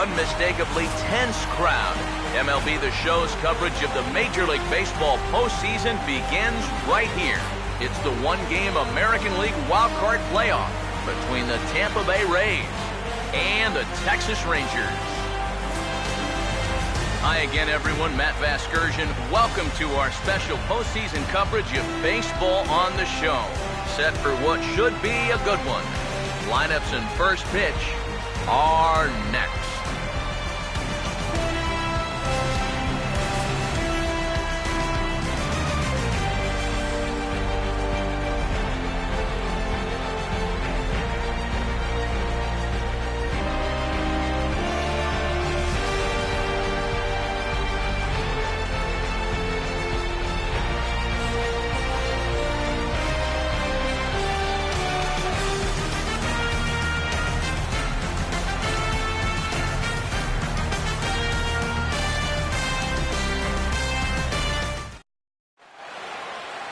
unmistakably tense crowd. MLB The Show's coverage of the Major League Baseball postseason begins right here. It's the one-game American League Wildcard playoff between the Tampa Bay Rays and the Texas Rangers. Hi again, everyone. Matt Vasgersian. Welcome to our special postseason coverage of baseball on the show. Set for what should be a good one. Lineups and first pitch are next.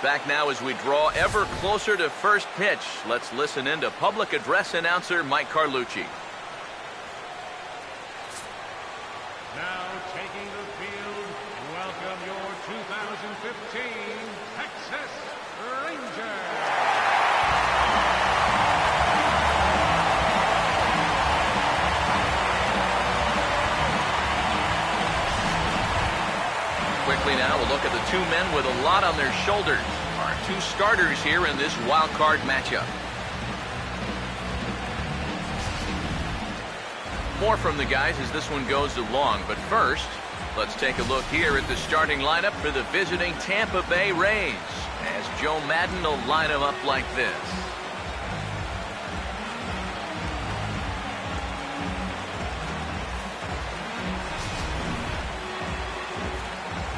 Back now as we draw ever closer to first pitch. Let's listen in to public address announcer Mike Carlucci. Now taking the field, welcome your 2015 Texas Rangers. Quickly now, we'll look at the two men with a lot on their shoulders. Our two starters here in this wild card matchup. More from the guys as this one goes along, but first, let's take a look here at the starting lineup for the visiting Tampa Bay Rays, as Joe Madden will line them up like this.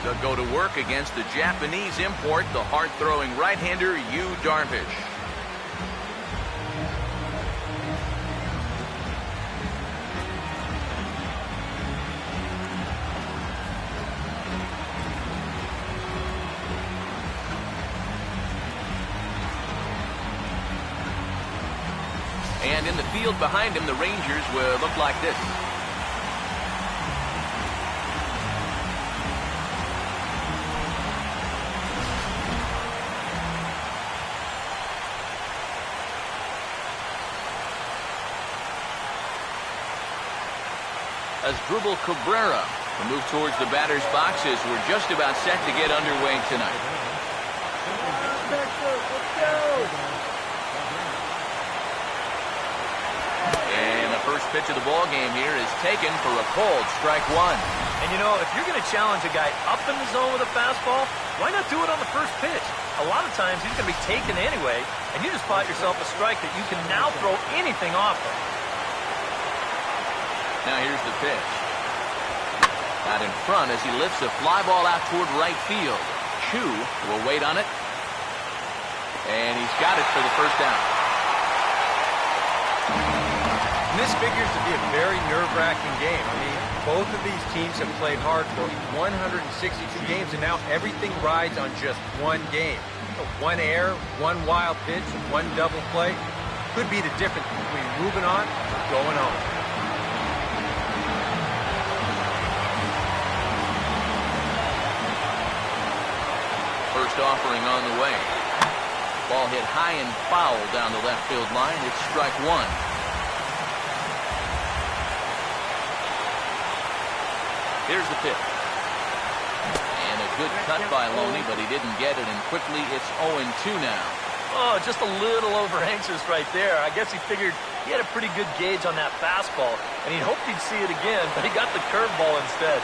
They'll go to work against the Japanese import, the hard-throwing right-hander Yu Darvish. And in the field behind him, the Rangers will look like this. As Drupal Cabrera will move towards the batter's boxes. We're just about set to get underway tonight. And the first pitch of the ball game here is taken for a cold strike one. And you know, if you're going to challenge a guy up in the zone with a fastball, why not do it on the first pitch? A lot of times he's going to be taken anyway, and you just bought yourself a strike that you can now throw anything off of. Now here's the pitch. Out in front as he lifts a fly ball out toward right field. Chu will wait on it. And he's got it for the first down. And this figures to be a very nerve-wracking game. I mean, both of these teams have played hard for 162 games, and now everything rides on just one game. One error, one wild pitch, one double play could be the difference between moving on or going home. First offering on the way. Ball hit high and foul down the left field line. It's strike one. Here's the pitch. And a good cut by Loney, but he didn't get it, and quickly it's 0-2 now. Oh, just a little over anxious right there. I guess he figured he had a pretty good gauge on that fastball, and he hoped he'd see it again, but he got the curveball instead.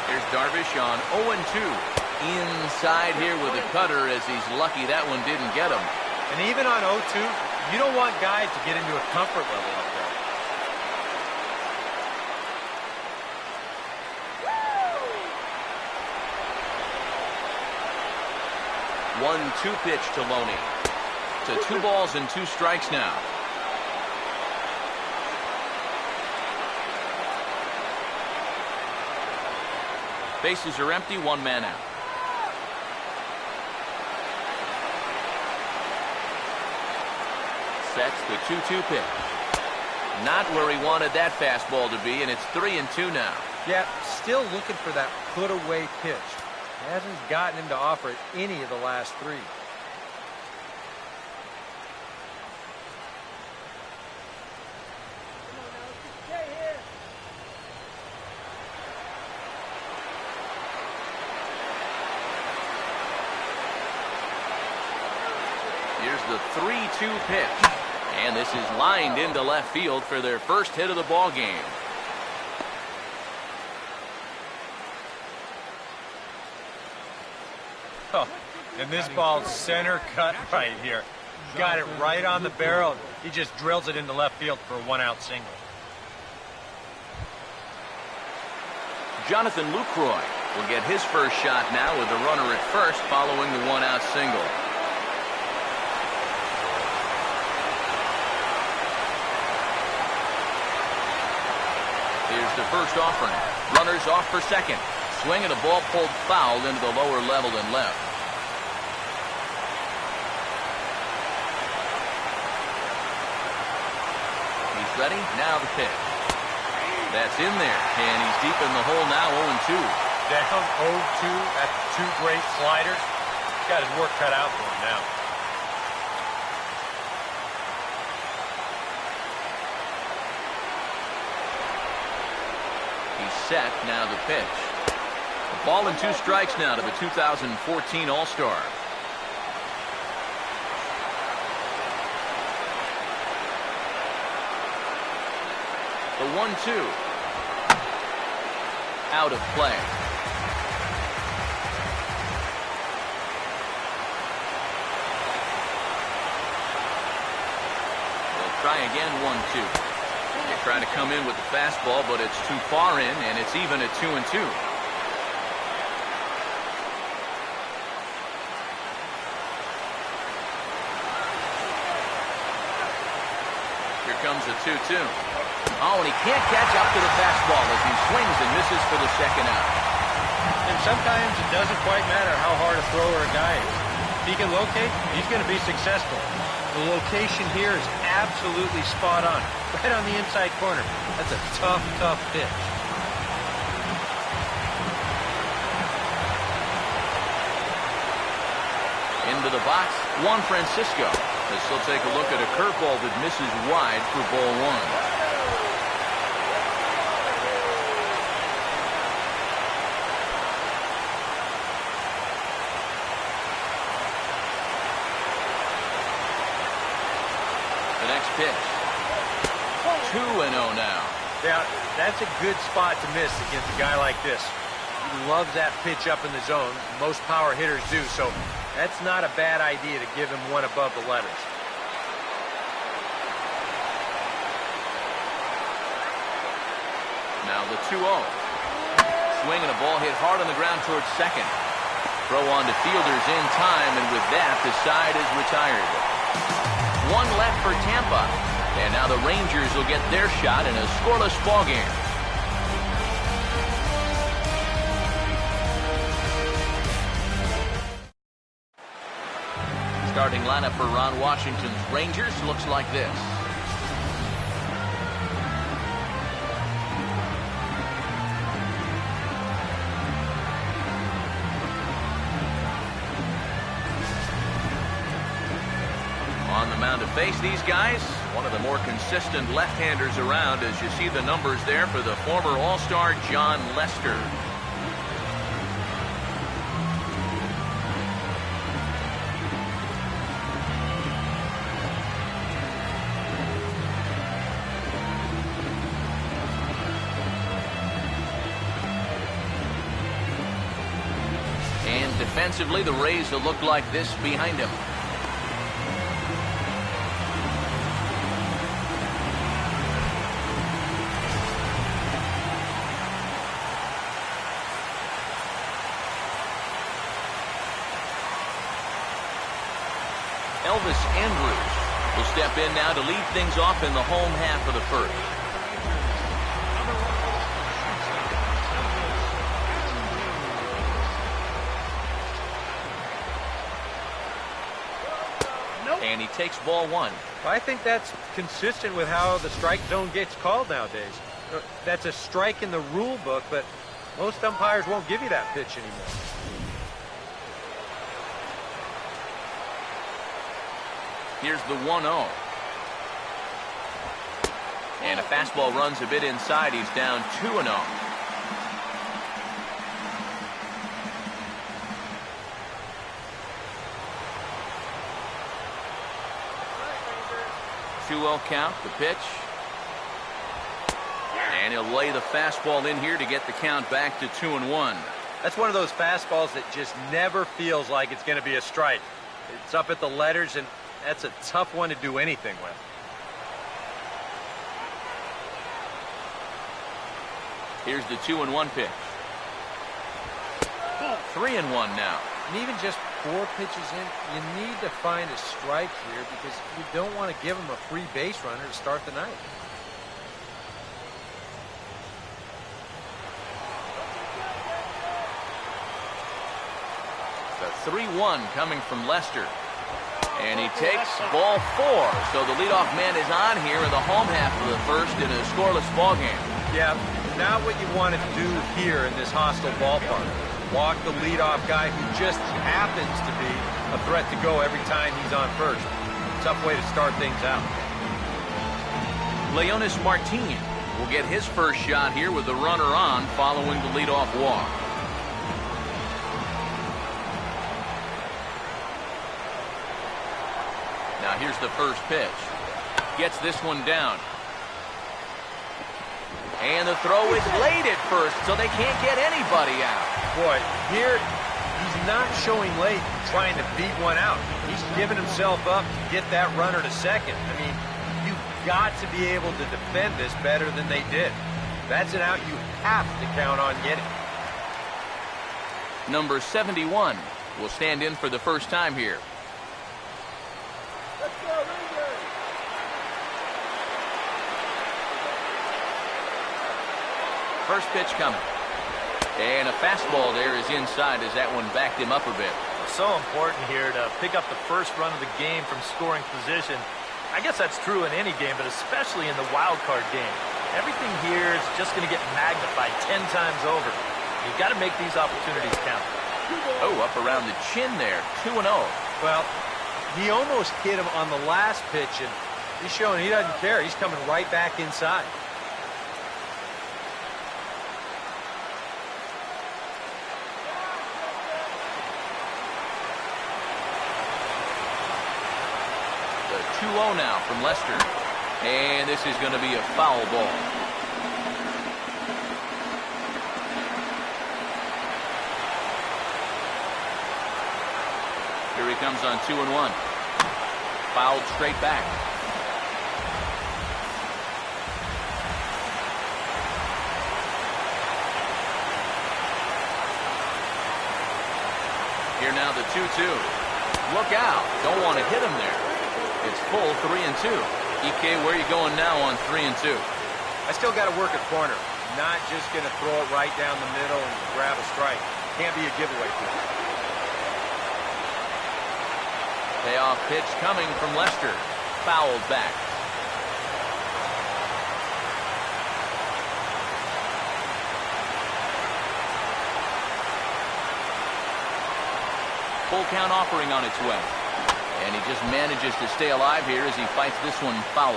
Here's Darvish on 0-2. Inside here with a cutter as he's lucky that one didn't get him. And even on 0-2, you don't want guys to get into a comfort level like that. 1-2 pitch to Loney. To 2 balls and 2 strikes now. Bases are empty, 1 man out. Sets the 2-2 pitch. Not where he wanted that fastball to be, and it's 3-2 now. Yeah, still looking for that put-away pitch. Hasn't gotten him to offer it any of the last three. Here's the 3-2 pitch. And this is lined into left field for their first hit of the ball game. Oh, and this ball's center cut right here. Got it right on the barrel. He just drills it into left field for a one-out single. Jonathan Lucroy will get his first shot now with the runner at first following the one-out single. Here's the first offering. Runners off for second. Swing and a ball pulled foul into the lower level and left. He's ready. Now the pitch. That's in there. And he's deep in the hole now, 0-2. Down 0-2 after two great sliders. He's got his work cut out for him now. Set. Now the pitch. A ball and 2 strikes now to the 2014 All-Star. The 1-2. Out of play. They'll try again, 1-2. Trying to come in with the fastball, but it's too far in, and it's even at 2-2. Here comes a 2-2. Oh, and he can't catch up to the fastball as he swings and misses for the second out. And sometimes it doesn't quite matter how hard a thrower a guy is. If he can locate, he's going to be successful. The location here is absolutely spot on. Right on the inside corner. That's a tough, tough pitch. Into the box, Juan Francisco. As he'll take a look at a curveball that misses wide for ball 1. Pitch. 2-0 now. Yeah, that's a good spot to miss against a guy like this. He loves that pitch up in the zone. Most power hitters do, so that's not a bad idea to give him one above the letters. Now the 2-0. Swing and a ball hit hard on the ground towards second. Throw on to fielders in time, and with that, the side is retired. One left for Tampa. And now the Rangers will get their shot in a scoreless ball game. Starting lineup for Ron Washington's Rangers looks like this. On the mound to face these guys, one of the more consistent left-handers around, as you see the numbers there for the former All-Star John Lester. And defensively, the Rays will look like this behind him. Elvis Andrus will step in now to lead things off in the home half of the first. And he takes ball 1. I think that's consistent with how the strike zone gets called nowadays. That's a strike in the rule book, but most umpires won't give you that pitch anymore. Here's the 1-0. And a fastball runs a bit inside. He's down 2-0. Two-0 count, the pitch. And he'll lay the fastball in here to get the count back to 2-1. That's one of those fastballs that just never feels like it's going to be a strike. It's up at the letters, and that's a tough one to do anything with. Here's the 2-1 pitch. 3-1 now. And even just 4 pitches in, you need to find a strike here because you don't want to give him a free base runner to start the night. The 3-1 coming from Lester. And he takes ball 4. So the leadoff man is on here in the home half of the first in a scoreless ballgame. Yeah, not what you want to do here in this hostile ballpark. Walk the leadoff guy who just happens to be a threat to go every time he's on first. Tough way to start things out. Leonis Martin will get his first shot here with the runner on following the leadoff walk. Now here's the first pitch. Gets this one down. And the throw is late at first, so they can't get anybody out. Boy, here he's not showing late trying to beat one out. He's giving himself up to get that runner to second. I mean, you've got to be able to defend this better than they did. That's an out you have to count on getting. Number 71 will stand in for the first time here. Let's go, Rangers! First pitch coming. And a fastball there is inside as that one backed him up a bit. So important here to pick up the first run of the game from scoring position. I guess that's true in any game, but especially in the wild card game. Everything here is just going to get magnified 10 times over. You've got to make these opportunities count. Oh, up around the chin there. 2-0. Well, he almost hit him on the last pitch, and he's showing he doesn't care. He's coming right back inside. The 2-0 now from Lester. And this is going to be a foul ball. Here he comes on 2-1. Fouled straight back. Here now the 2-2. Look out. Don't want to hit him there. It's full 3-2. EK, where are you going now on 3-2? I still got to work at corner. Not just going to throw it right down the middle and grab a strike. Can't be a giveaway for him. Payoff pitch coming from Lester. Fouled back. Full count offering on its way. And he just manages to stay alive here as he fights this one foul.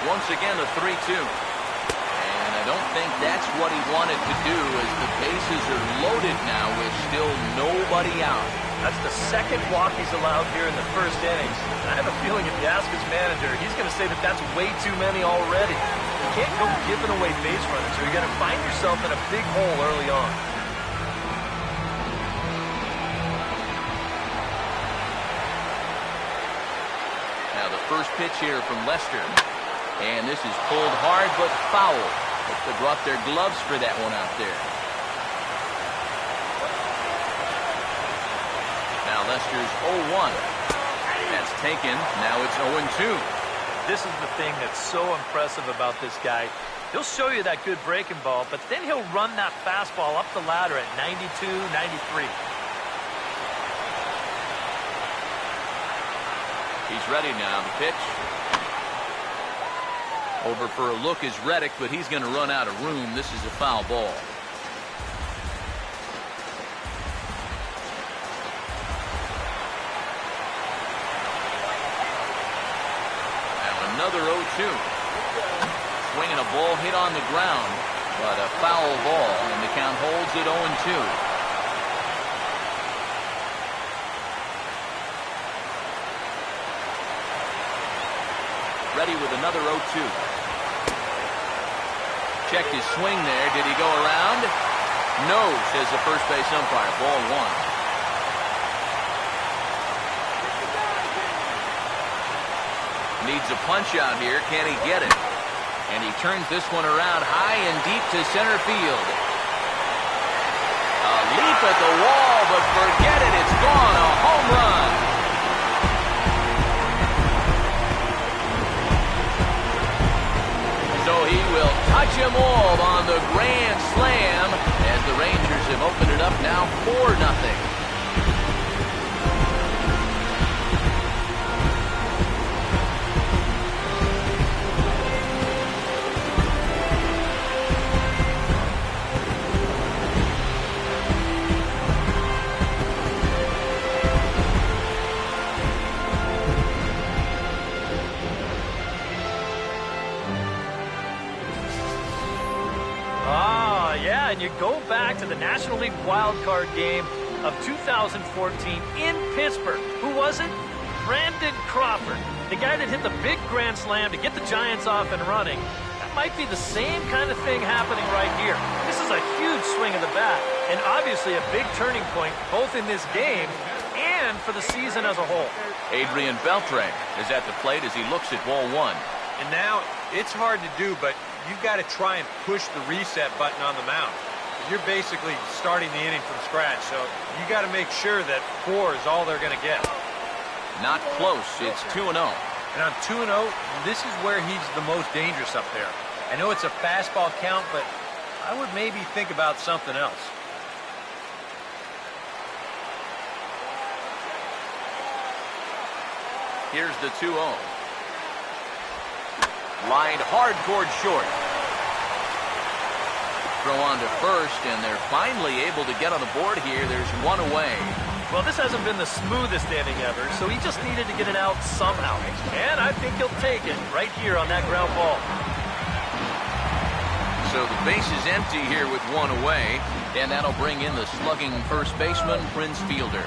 Once again, a 3-2. And I don't think that's what he wanted to do as the bases are loaded now with still nobody out. That's the second walk he's allowed here in the first inning. I have a feeling if you ask his manager, he's going to say that that's way too many already. You can't go giving away base runners, or you're going to find yourself in a big hole early on. Now the first pitch here from Lester. And this is pulled hard but foul. They brought their gloves for that one out there. Now Lester's 0-1. That's taken. Now it's 0-2. This is the thing that's so impressive about this guy. He'll show you that good breaking ball, but then he'll run that fastball up the ladder at 92, 93. He's ready now. The pitch. Over for a look is Reddick, but he's going to run out of room. This is a foul ball. Now another 0-2. Swinging a ball hit on the ground, but a foul ball, and the count holds at 0-2. Ready with another 0-2. Checked his swing there. Did he go around? No, says the first base umpire. Ball one. Needs a punch out here. Can he get it? And he turns this one around high and deep to center field. A leap at the wall, but forget it. It's gone. A home run. So he will touch them all on the grand slam as the Rangers have opened it up now 4-0. And you go back to the National League Wildcard game of 2014 in Pittsburgh. Who was it? Brandon Crawford, the guy that hit the big grand slam to get the Giants off and running. That might be the same kind of thing happening right here. This is a huge swing of the bat, and obviously a big turning point both in this game and for the season as a whole. Adrian Beltre is at the plate as he looks at ball one. And now it's hard to do, but you've got to try and push the reset button on the mound. You're basically starting the inning from scratch, so you got to make sure that 4 is all they're going to get. Not close. It's 2-0. And on 2-0, this is where he's the most dangerous up there. I know it's a fastball count, but I would maybe think about something else. Here's the 2-0. Lined hard toward short. Throw on to first, and they're finally able to get on the board here. There's one away. Well, this hasn't been the smoothest inning ever, so he just needed to get it out somehow. And I think he'll take it right here on that ground ball. So the base is empty here with one away, and that'll bring in the slugging first baseman, Prince Fielder.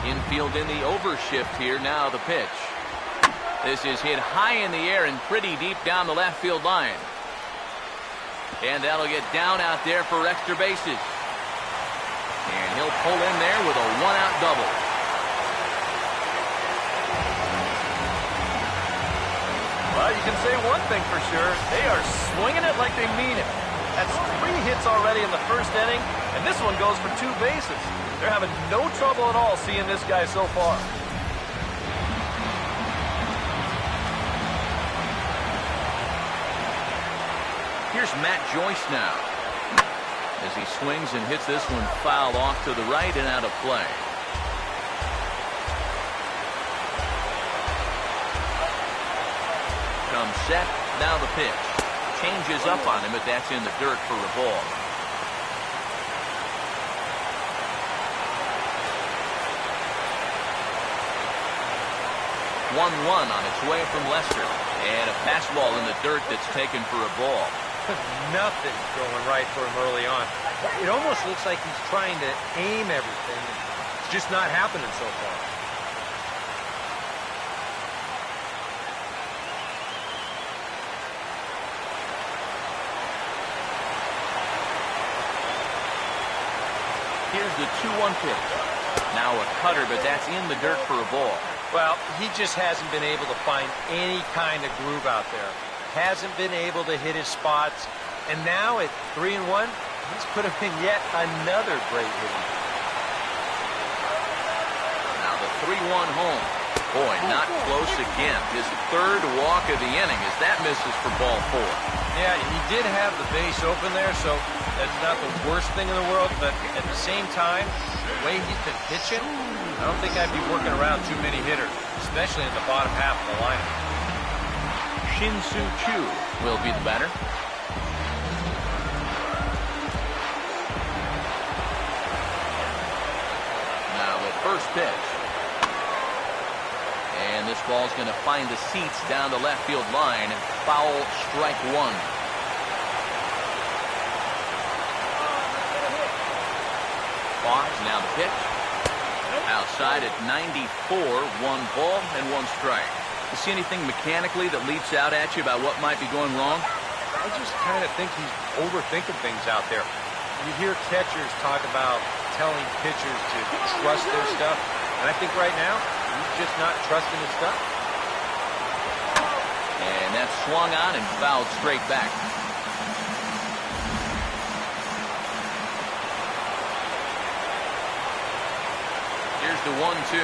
Infield in the overshift here. Now the pitch. This is hit high in the air and pretty deep down the left field line. And that'll get down out there for extra bases. And he'll pull in there with a one-out double. Well, you can say one thing for sure. They are swinging it like they mean it. That's 3 hits already in the first inning, and this one goes for 2 bases. They're having no trouble at all seeing this guy so far. Here's Matt Joyce now as he swings and hits this one foul off to the right and out of play. Comes set. Now the pitch. Changes up on him, but that's in the dirt for a ball. One on its way from Lester. And a fastball in the dirt that's taken for a ball. Nothing going right for him early on. It almost looks like he's trying to aim everything. It's just not happening so far. Here's the 2-1 pitch. Now a cutter, but that's in the dirt for a ball. Well, he just hasn't been able to find any kind of groove out there. Hasn't been able to hit his spots. And now at 3-1, he's put him in yet another great hitting. Now the 3-1 home. Boy, not close again. His third walk of the inning as that misses for ball 4. Yeah, he did have the base open there, so that's not the worst thing in the world, but at the same time, the way he's been pitching, I don't think I'd be working around too many hitters, especially in the bottom half of the lineup. Shin-Soo Choo will be the batter. Now the first pitch. And this ball's going to find the seats down the left field line. Foul, strike 1. Fox, now the pitch. Outside at 94, 1 ball and 1 strike. You see anything mechanically that leaps out at you about what might be going wrong? I just kind of think he's overthinking things out there. You hear catchers talk about telling pitchers to trust their stuff, and I think right now, he's just not trusting his stuff. And that's swung on and fouled straight back. Here's the 1-2.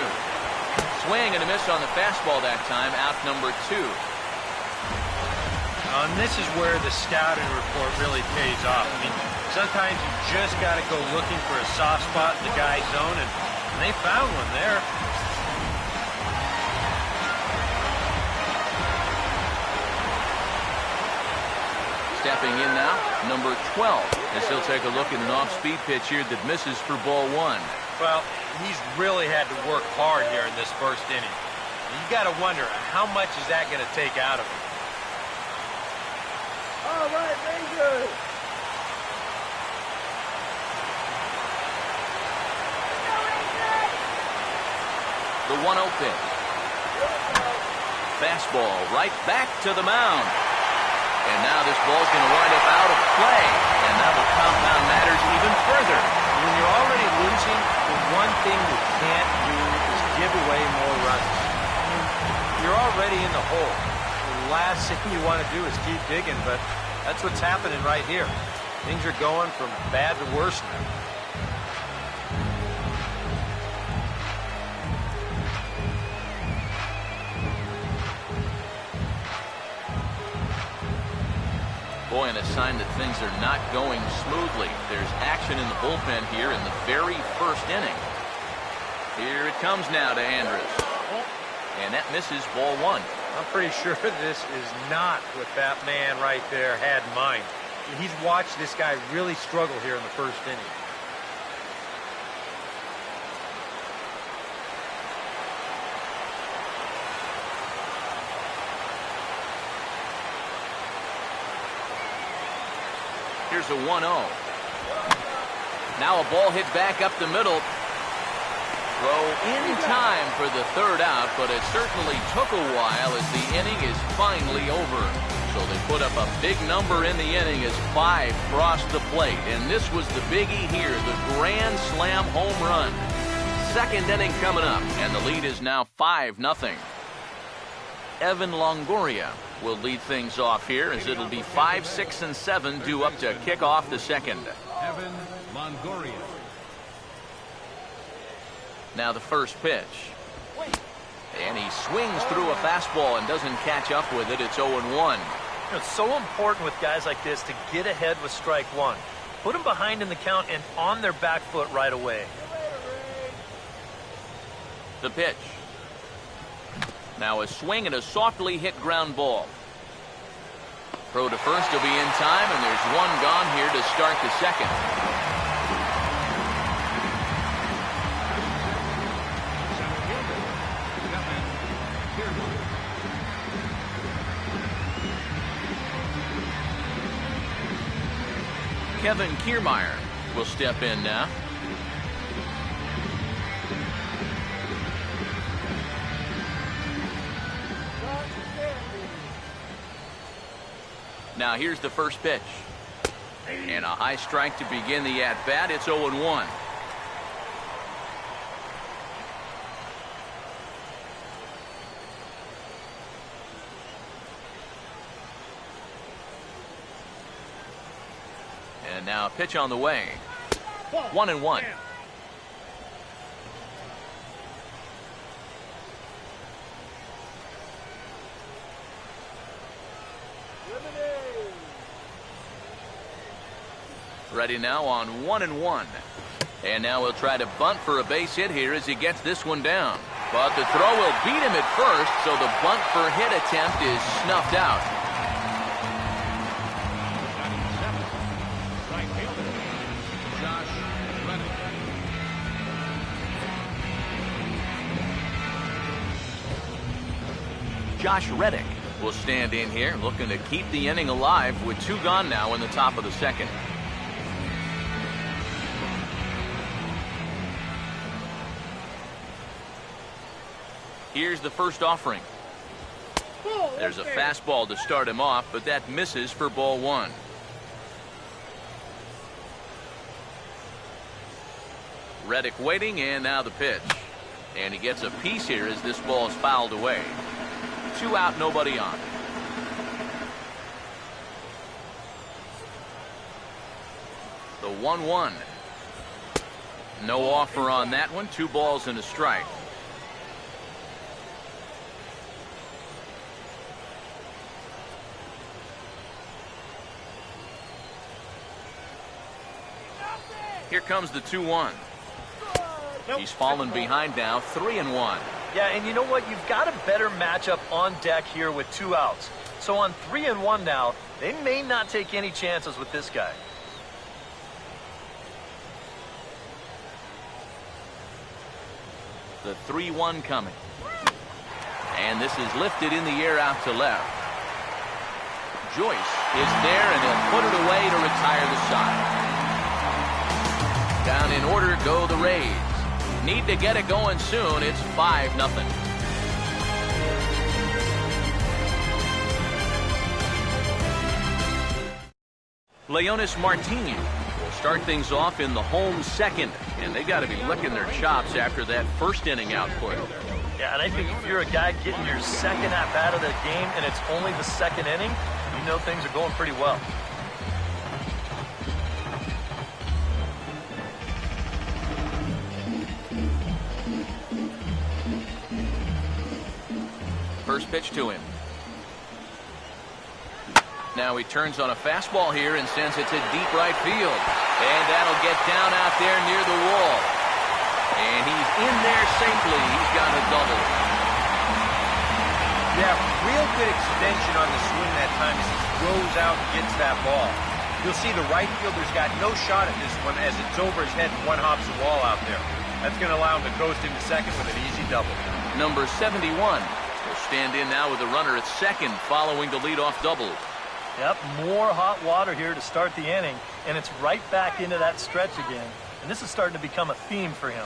Swing and a miss on the fastball that time. Out number 2. And this is where the scouting report really pays off. I mean, sometimes you just got to go looking for a soft spot in the guy's zone, and they found one there. Stepping in now, number 12, as he'll take a look at an off-speed pitch here that misses for ball 1. Well, he's really had to work hard here in this first inning. You got to wonder, how much is that going to take out of him? All right, Rangers. The 1-0 pitch. Fastball right back to the mound. And now this ball's going to wind up out of play. And that will compound matters even further. When you're already losing, the one thing you can't do is give away more runs. I mean, you're already in the hole. The last thing you want to do is keep digging, but that's what's happening right here. Things are going from bad to worse now. Boy, and a sign that things are not going smoothly. There's action in the bullpen here in the very first inning. Here it comes now to Andrus. And that misses ball 1. I'm pretty sure this is not what that man right there had in mind. He's watched this guy really struggle here in the first inning. Here's a 1-0. Now a ball hit back up the middle. Throw in time for the third out, but it certainly took a while as the inning is finally over. So they put up a big number in the inning as 5 crossed the plate. And this was the biggie here, the grand slam home run. Second inning coming up, and the lead is now 5-0. Evan Longoria will lead things off here as it'll be 5, 6, and 7 due up to kick off the second. Evan Longoria. Now the first pitch. And he swings through a fastball and doesn't catch up with it. It's 0-1. It's so important with guys like this to get ahead with strike 1. Put them behind in the count and on their back foot right away. The pitch. Now a swing and a softly hit ground ball. Throw to first will be in time, and there's one gone here to start the second. Kevin Kiermaier will step in now. Now here's the first pitch. And a high strike to begin the at-bat. It's 0-1. And now a pitch on the way. 1-1. Ready now on 1-1. And now he'll try to bunt for a base hit here as he gets this one down. But the throw will beat him at first, so the bunt for hit attempt is snuffed out. Right fielder, Josh Reddick. Josh Reddick will stand in here, looking to keep the inning alive with 2 gone now in the top of the second. Here's the first offering. There's a fastball to start him off, but that misses for ball 1. Reddick waiting, and now the pitch. And he gets a piece here as this ball is fouled away. 2 out, nobody on. The 1-1. No offer on that one. 2 balls and a strike. Here comes the 2-1. He's fallen behind now, 3-1. Yeah, and you know what? You've got a better matchup on deck here with 2 outs. So on 3-1 now, they may not take any chances with this guy. The 3-1 coming. And this is lifted in the air out to left. Joyce is there, and he'll put it away to retire the side. Down in order go the Rays. Need to get it going soon. It's 5-0. Leonis Martin will start things off in the home second, and they got to be licking their chops after that first inning output. Yeah, and I think if you're a guy getting your second at-bat of the game and it's only the second inning, you know things are going pretty well. First pitch to him. Now he turns on a fastball here and sends it to deep right field. And that'll get down out there near the wall. And he's in there safely. He's got a double. Yeah, real good extension on the swing that time as he throws out and gets that ball. You'll see the right fielder's got no shot at this one as it's over his head and one hops the wall out there. That's going to allow him to coast into second with an easy double. Number 71 will stand in now with a runner at second following the leadoff double. Yep, more hot water here to start the inning, and it's right back into that stretch again. And this is starting to become a theme for him.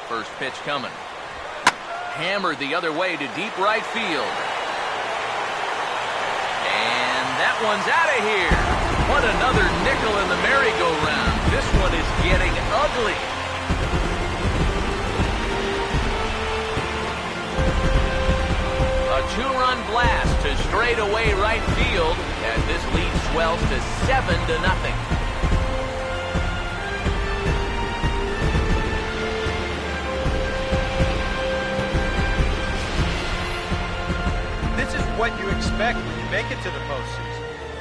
First pitch coming. Hammered the other way to deep right field. And that one's out of here. What another nickel in the merry-go-round. This one is getting ugly. A 2-run blast to straightaway right field as this lead swells to 7-0. This is what you expect when you make it to the postseason.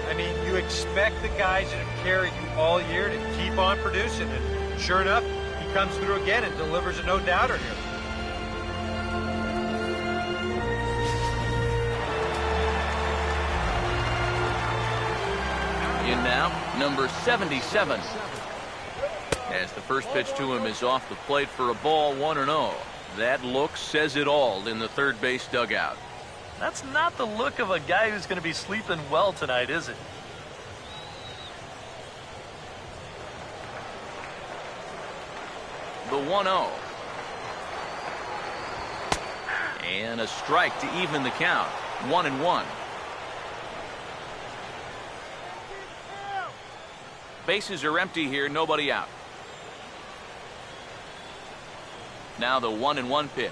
I mean, you expect the guys that have carried you all year to keep on producing, and sure enough, he comes through again and delivers a no-doubter here. In now, number 77. As the first pitch to him is off the plate for a ball, 1-0. That look says it all in the third base dugout. That's not the look of a guy who's going to be sleeping well tonight, is it? The 1-0. And a strike to even the count. 1-1. Bases are empty here, nobody out. Now the 1-1 pitch.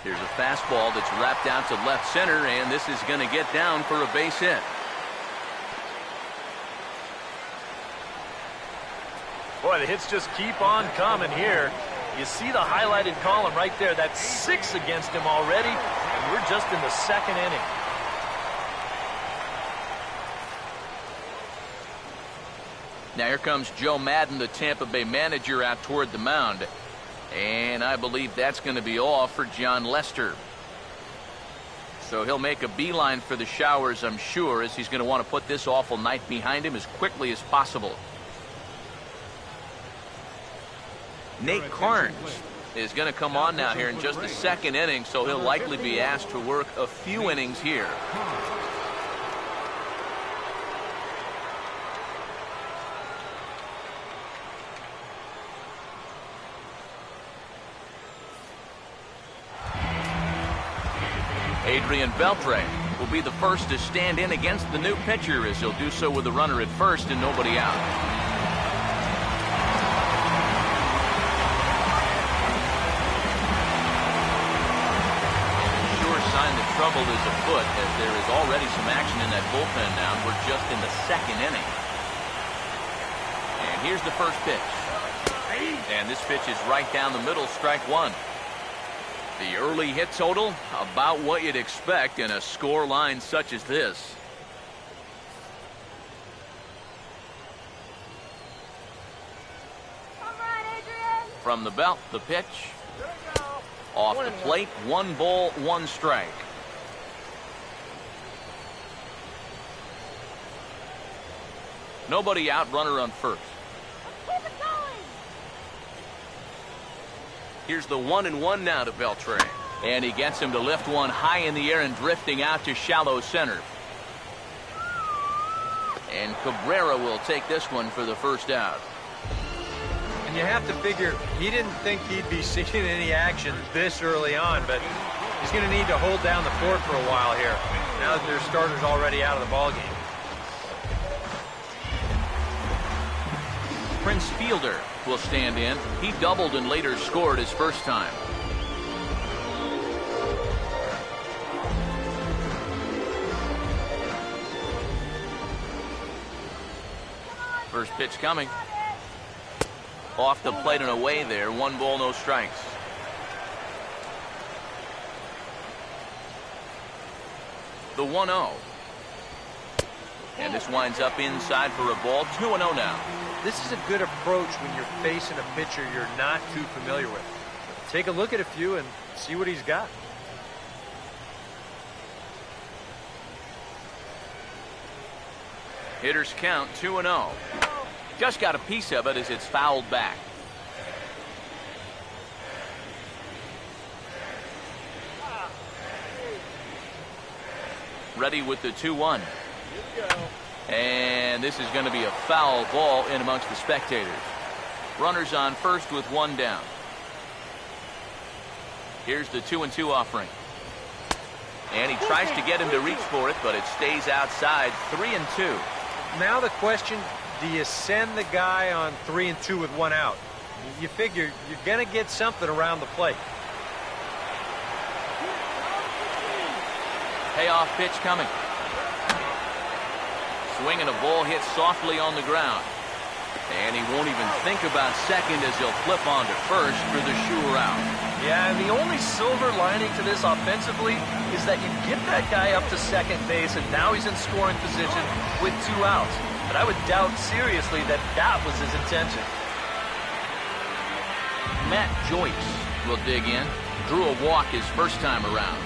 Here's a fastball that's wrapped out to left center, and this is going to get down for a base hit. Boy, the hits just keep on coming here. You see the highlighted column right there. That's 6 against him already, and we're just in the 2nd inning. Now here comes Joe Madden, the Tampa Bay manager, out toward the mound. And I believe that's going to be all for John Lester. So he'll make a beeline for the showers, I'm sure, as he's going to want to put this awful night behind him as quickly as possible. Nate Carnes is going to come on now here in just the 2nd inning, so he'll likely be asked to work a few innings here. Adrian Beltre will be the first to stand in against the new pitcher, as he'll do so with a runner at first and nobody out. Trouble is afoot, as there is already some action in that bullpen now, and we're just in the 2nd inning. And here's the first pitch. And this pitch is right down the middle, strike 1. The early hit total, about what you'd expect in a score line such as this. Come on, Adrian. From the belt, the pitch. Off the plate, 1 ball, 1 strike. Nobody out, runner on first. Keep it going. Here's the 1-1 now to Beltre. And he gets him to lift one high in the air and drifting out to shallow center. And Cabrera will take this one for the first out. And you have to figure he didn't think he'd be seeing any action this early on, but he's going to need to hold down the fort for a while here, now that their starter's already out of the ballgame. Prince Fielder will stand in. He doubled and later scored his first time. First pitch coming. Off the plate and away there. 1 ball, no strikes. The 1-0. And this winds up inside for a ball. 2-0 now. This is a good approach when you're facing a pitcher you're not too familiar with. Take a look at a few and see what he's got. Hitters count 2-0. Just got a piece of it as it's fouled back. Ready with the 2-1. And this is going to be a foul ball in amongst the spectators. Runners on first with 1 down. Here's the 2-2 offering. And he tries to get him to reach for it, but it stays outside. 3-2. Now the question, do you send the guy on 3-2 with 1 out? You figure you're going to get something around the plate. Payoff pitch coming. Swing and a ball hit softly on the ground. And he won't even think about second as he'll flip on to first for the sure out. Yeah, and the only silver lining to this offensively is that you get that guy up to second base, and now he's in scoring position with 2 outs. But I would doubt seriously that that was his intention. Matt Joyce will dig in. Drew a walk his first time around.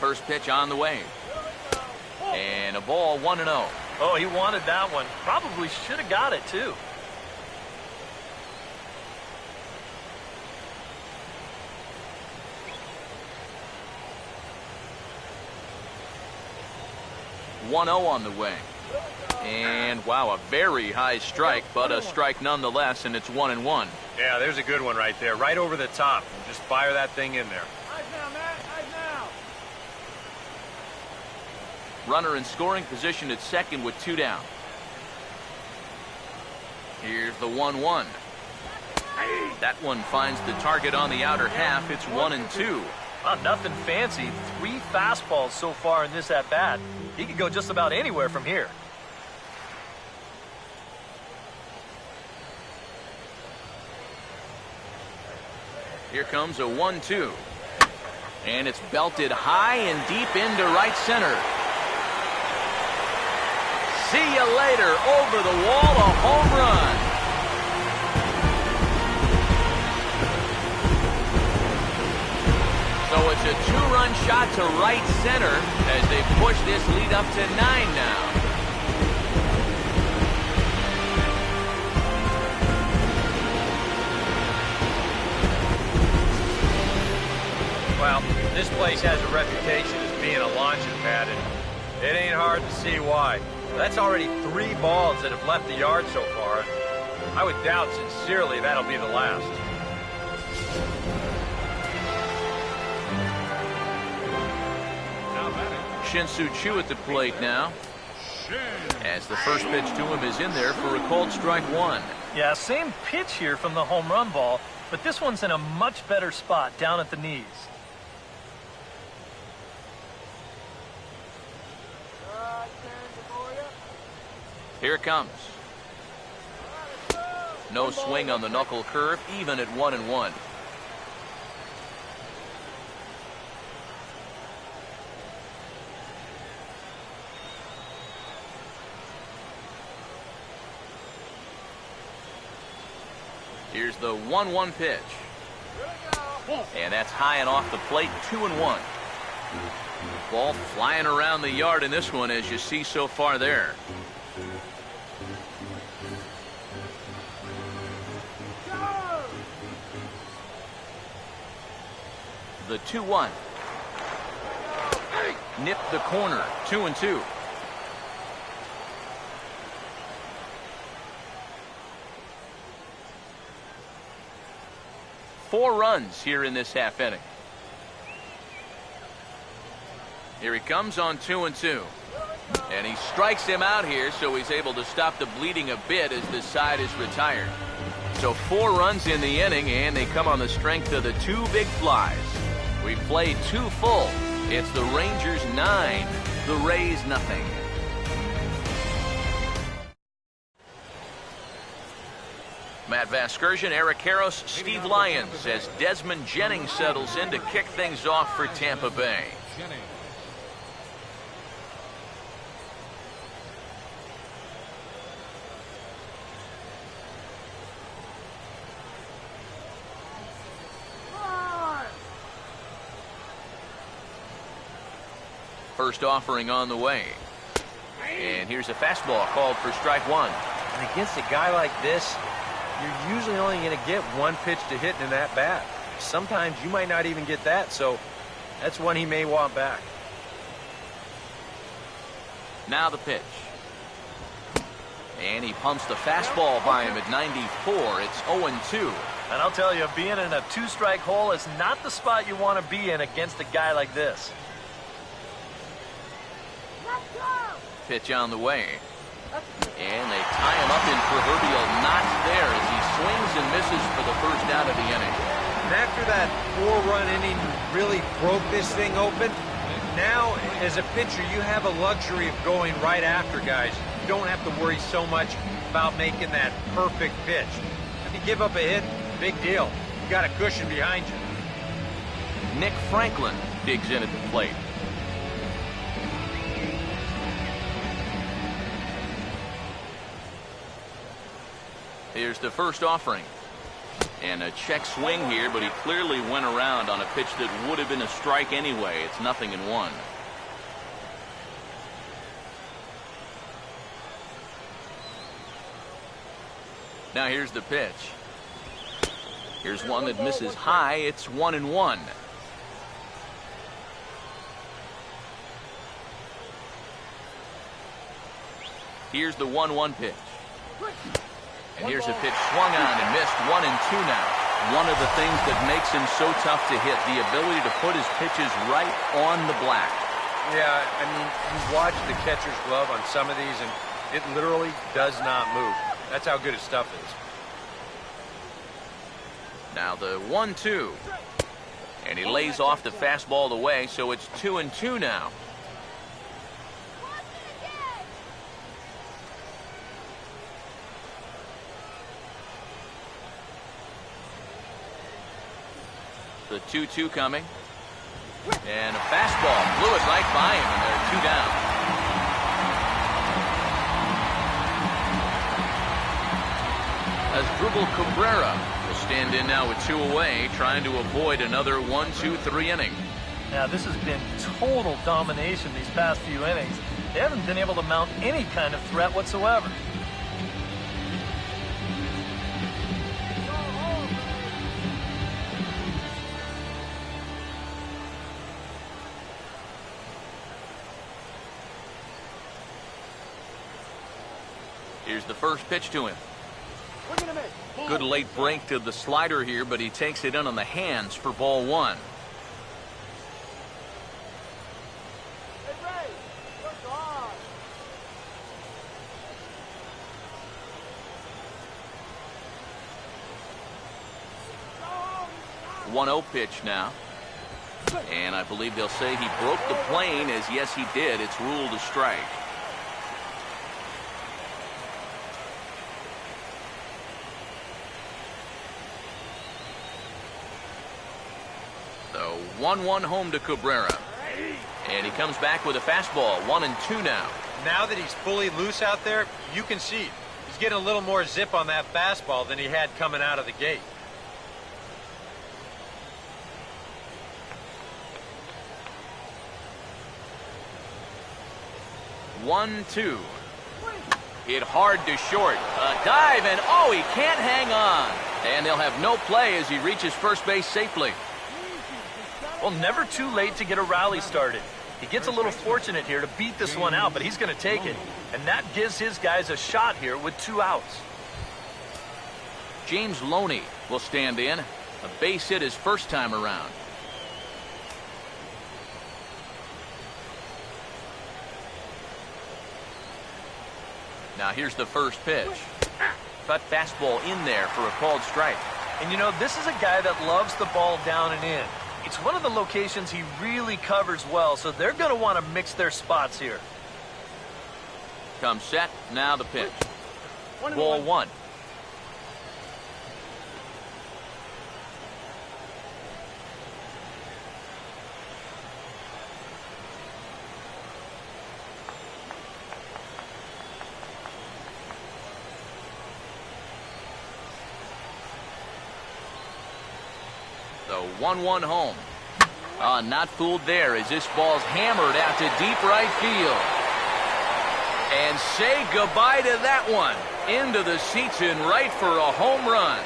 First pitch on the way. And a ball, 1-0. Oh, he wanted that one. Probably should have got it, too. On the way. And wow, a very high strike, but a strike nonetheless, and it's 1-1. Yeah, there's a good one right there, right over the top. Just fire that thing in there. Runner in scoring position at second with 2 down. Here's the 1-1. That one finds the target on the outer half. It's 1-2. Nothing fancy. 3 fastballs so far in this at-bat. He could go just about anywhere from here. Here comes a 1-2. And it's belted high and deep into right center. See you later. Over the wall, a home run. So it's a 2-run shot to right center as they push this lead up to 9 now. Well, this place has a reputation as being a launching pad, and it ain't hard to see why. That's already 3 balls that have left the yard so far. I would doubt sincerely that'll be the last. Shin-Soo Choo at the plate now. As the first pitch to him is in there for a called strike 1. Yeah, same pitch here from the home run ball, but this one's in a much better spot down at the knees. Here it comes. No swing on the knuckle curve, even at 1-1. Here's the 1-1 pitch. And that's high and off the plate, 2-1. Ball flying around the yard in this one, as you see so far there. The 2-1. Nipped the corner, 2-2. Four runs here in this half inning. Here he comes on 2-2. And he strikes him out here, so he's able to stop the bleeding a bit as this side is retired. So 4 runs in the inning, and they come on the strength of the 2 big flies. We've played 2 full. It's the Rangers 9, the Rays nothing. Matt Vasgersian, Eric Karros, Steve Lyons as Desmond Jennings settles in to kick things off for Tampa Bay. First offering on the way. And here's a fastball called for strike 1. And against a guy like this, you're usually only going to get 1 pitch to hit in that bat. Sometimes you might not even get that, so that's one he may want back. Now the pitch. And he pumps the fastball by him at 94. It's 0-2. And I'll tell you, being in a 2-strike hole is not the spot you want to be in against a guy like this. Pitch on the way. And they tie him up in proverbial knots there as he swings and misses for the first out of the inning. And after that 4-run inning really broke this thing open, now as a pitcher you have a luxury of going right after guys. You don't have to worry so much about making that perfect pitch. If you give up a hit, big deal. You got a cushion behind you. Nick Franklin digs in at the plate. Here's the first offering. And a check swing here, but he clearly went around on a pitch that would have been a strike anyway. It's 0-1. Now here's the pitch. Here's one that misses high. It's 1-1. Here's the 1-1 pitch. And here's a pitch swung on and missed. 1-2 now. One of the things that makes him so tough to hit, the ability to put his pitches right on the black. Yeah, I mean, you watch the catcher's glove on some of these, and it literally does not move. That's how good his stuff is. Now the 1-2. And he lays off the fastball away, so it's 2-2 now. The 2-2 coming. And a fastball blew it right by him, and they're 2 down. Asdrubal Cabrera will stand in now with 2 away, trying to avoid another 1-2-3 inning. Now, this has been total domination these past few innings. They haven't been able to mount any kind of threat whatsoever. Here's the first pitch to him. Good late break to the slider here, but he takes it in on the hands for ball 1. One 1-0 pitch now. And I believe they'll say he broke the plane, as yes he did. It's ruled a strike. So 1-1 home to Cabrera. And he comes back with a fastball. 1-2 now. Now that he's fully loose out there, you can see he's getting a little more zip on that fastball than he had coming out of the gate. One, 2. Hit hard to short. A dive, and oh, he can't hang on. And they'll have no play as he reaches first base safely. Well, never too late to get a rally started. He gets a little fortunate here to beat this one out, but he's going to take it. And that gives his guys a shot here with 2 outs. James Loney will stand in. A base hit his first time around. Now here's the first pitch. Cut fastball in there for a called strike. And you know, this is a guy that loves the ball down and in. It's one of the locations he really covers well, so they're going to want to mix their spots here. Comes set. Now the pitch. Ball 1. So 1-1 home. Not fooled there as this ball's hammered out to deep right field. And say goodbye to that one. Into the seats in right for a home run.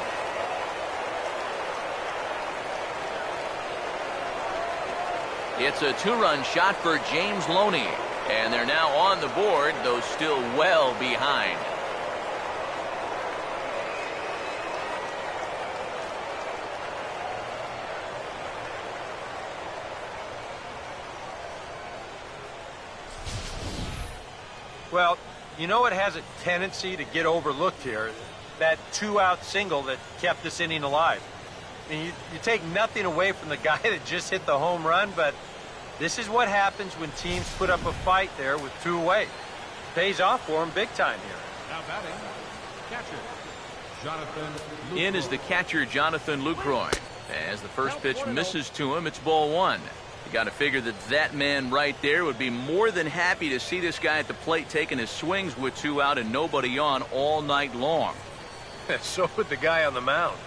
It's a 2-run shot for James Loney. And they're now on the board, though still well behind. Well, you know it has a tendency to get overlooked here. That 2-out single that kept this inning alive. I mean, you take nothing away from the guy that just hit the home run, but this is what happens when teams put up a fight there with 2 away. Pays off for them big time here. Now batting, catcher, Jonathan Lucroy. In is the catcher, Jonathan Lucroy. As the first pitch misses to him, it's ball 1. You got to figure that man right there would be more than happy to see this guy at the plate taking his swings with 2 out and nobody on all night long. So would the guy on the mound.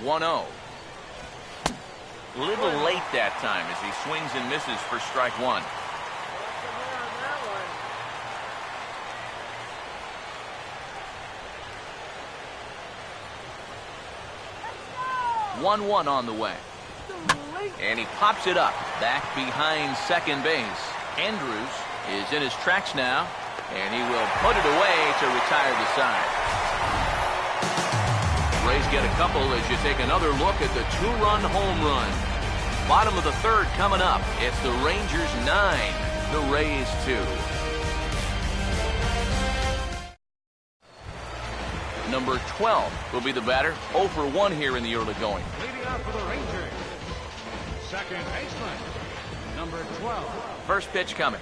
1-0. A little late that time as he swings and misses for strike 1. Let's go! 1-1 on the way. And he pops it up back behind second base. Andrews is in his tracks now, and he will put it away to retire the side. Rays get a couple as you take another look at the 2-run home run. Bottom of the 3rd coming up. It's the Rangers 9, the Rays 2. Number 12 will be the batter. 0 for 1 here in the early going. Leading out for the Rangers, second baseman, number 12. First pitch coming.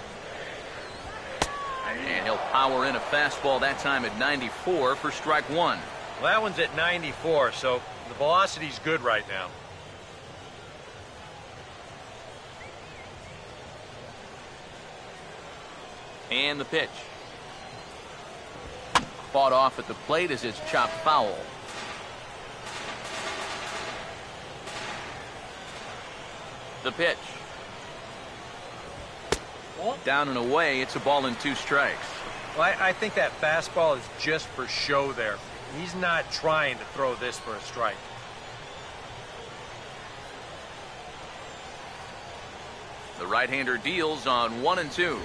And he'll power in a fastball that time at 94 for strike 1. Well, that one's at 94, so the velocity's good right now. And the pitch. Fought off at the plate as it's chopped foul. The pitch. Down and away. It's a ball and 2 strikes. Well, I think that fastball is just for show there. He's not trying to throw this for a strike. The right-hander deals on 1 and 2.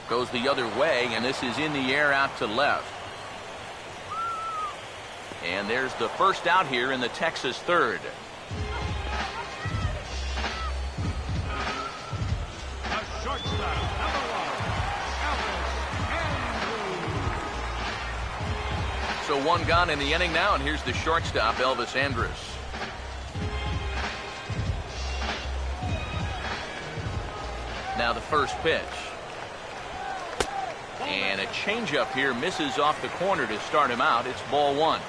Goes the other way, and this is in the air out to left. And there's the first out here in the Texas third. The shortstop, number 1, Elvis Andrus. So 1 gone in the inning now, and here's the shortstop, Elvis Andrus. Now the first pitch. And a changeup here misses off the corner to start him out. It's ball 1.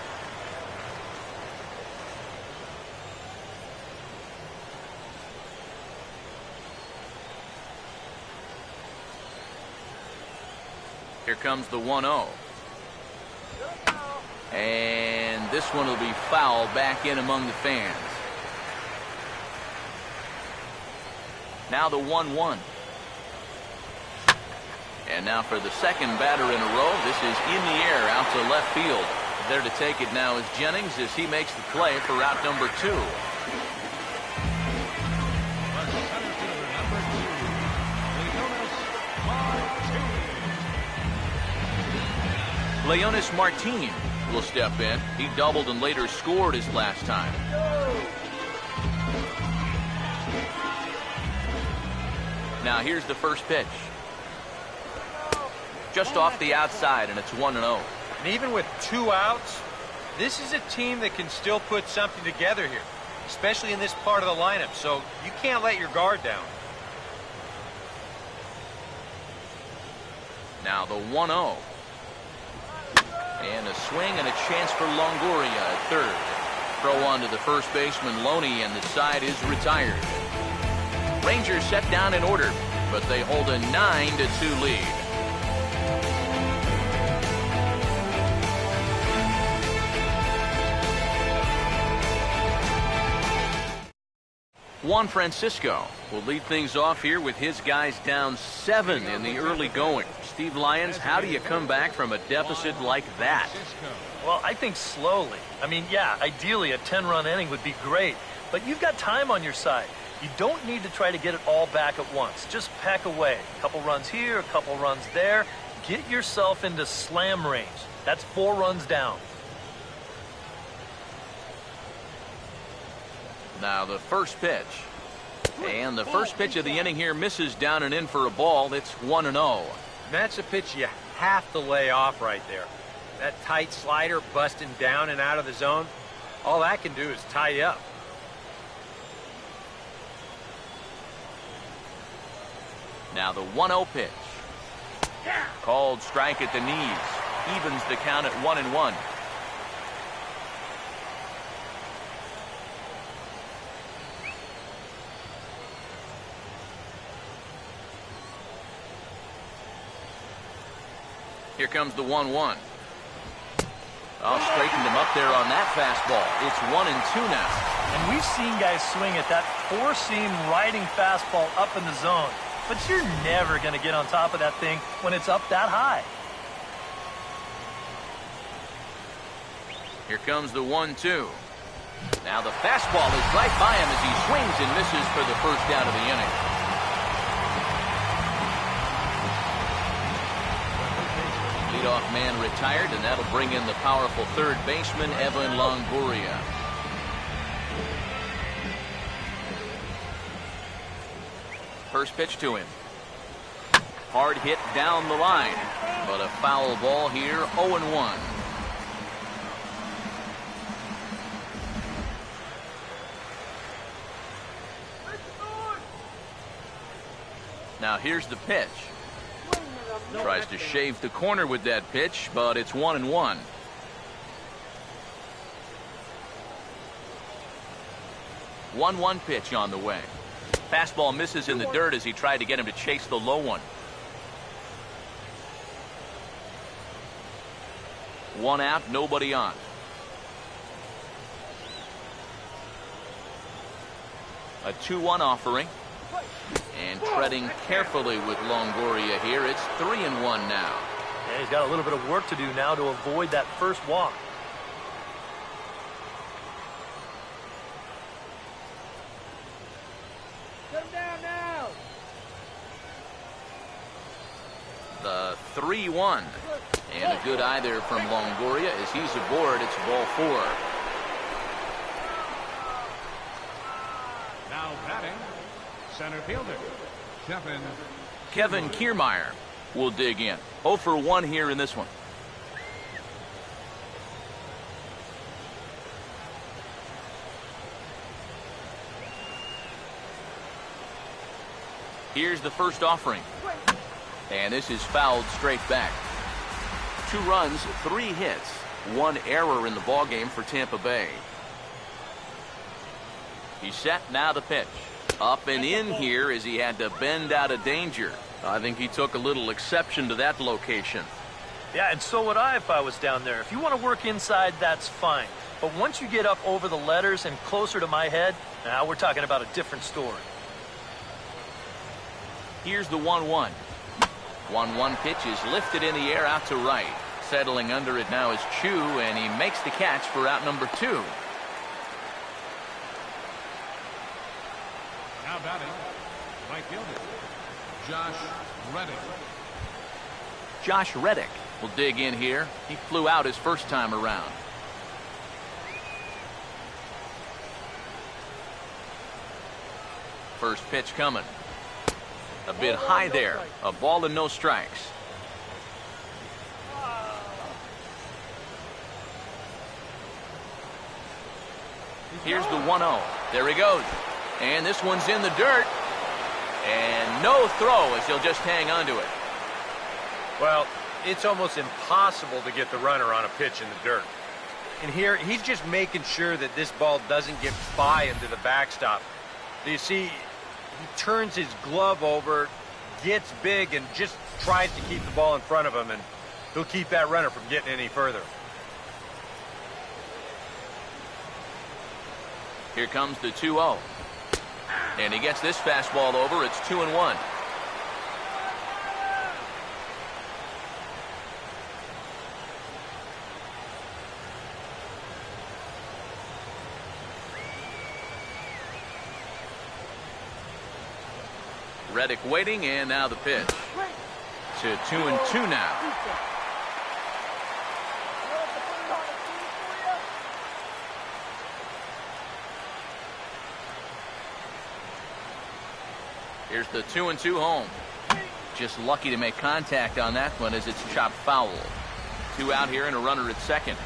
Here comes the 1-0. And this one will be foul back in among the fans. Now the 1-1. And now for the second batter in a row. This is in the air out to left field. There to take it now is Jennings as he makes the play for out number 2. Leonis Martin will step in. He doubled and later scored his last time. Now here's the first pitch. Just off the outside, and it's 1-0. And even with 2 outs, this is a team that can still put something together here, especially in this part of the lineup, so you can't let your guard down. Now the 1-0. And a swing and a chance for Longoria at third. Throw on to the first baseman, Loney, and the side is retired. Rangers set down in order, but they hold a 9-2 lead. Juan Francisco will lead things off here with his guys down 7 in the early going. Steve Lyons, how do you come back from a deficit like that? Well, I think slowly. I mean, yeah, ideally a 10-run inning would be great, but you've got time on your side. You don't need to try to get it all back at once. Just pack away. A couple runs here, a couple runs there. Get yourself into slam range. That's 4 runs down. Now the first pitch. And the first pitch of the inning here misses down and in for a ball. It's 1-0. That's a pitch you have to lay off right there. That tight slider busting down and out of the zone, all that can do is tie you up. Now the 1-0 pitch. Called strike at the knees. Evens the count at 1-1. Here comes the 1-1. Oh, straightened him up there on that fastball. It's 1-2 now. And we've seen guys swing at that 4-seam riding fastball up in the zone. But you're never going to get on top of that thing when it's up that high. Here comes the 1-2. Now the fastball is right by him as he swings and misses for the first out of the inning. Leadoff man retired, and that'll bring in the powerful third baseman, Evan Longoria. First pitch to him. Hard hit down the line, but a foul ball here, 0-1. Now here's the pitch. Tries to shave the corner with that pitch, but it's 1-1. One pitch on the way. Fastball misses in the dirt as he tried to get him to chase the low one. 1 out, nobody on. A 2-1 offering. And treading carefully with Longoria here. It's 3-1 now. Yeah, he's got a little bit of work to do now to avoid that first walk. Come down now. The 3-1. And a good eye there from Longoria as he's aboard. It's ball 4. Now batting, center fielder, Kevin Kiermaier will dig in. 0 for 1 here in this one. Here's the first offering. And this is fouled straight back. 2 runs, 3 hits, 1 error in the ballgame for Tampa Bay. He's set, now the pitch. Up and in here as he had to bend out of danger. I think he took a little exception to that location. Yeah, and so would I if I was down there. If you want to work inside, that's fine. But once you get up over the letters and closer to my head, now we're talking about a different story. Here's the 1-1. 1-1 pitch is lifted in the air out to right. Settling under it now is Chu, and he makes the catch for out number 2. now batting, right fielder, Josh Reddick. Josh Reddick will dig in here. He flew out his first time around. First pitch coming. A bit high there. A ball and no strikes. Here's the 1-0. There he goes. And this one's in the dirt. And no throw as he'll just hang on to it. Well, it's almost impossible to get the runner on a pitch in the dirt. And here, he's just making sure that this ball doesn't get by into the backstop. You see, he turns his glove over, gets big, and just tries to keep the ball in front of him, and he'll keep that runner from getting any further. Here comes the 2-0. And he gets this fastball over. It's 2-1. Reddick waiting, and now the pitch. To 2-2 now. Here's the 2-2 home. Just lucky to make contact on that one as it's chopped foul. 2 out here and a runner at second.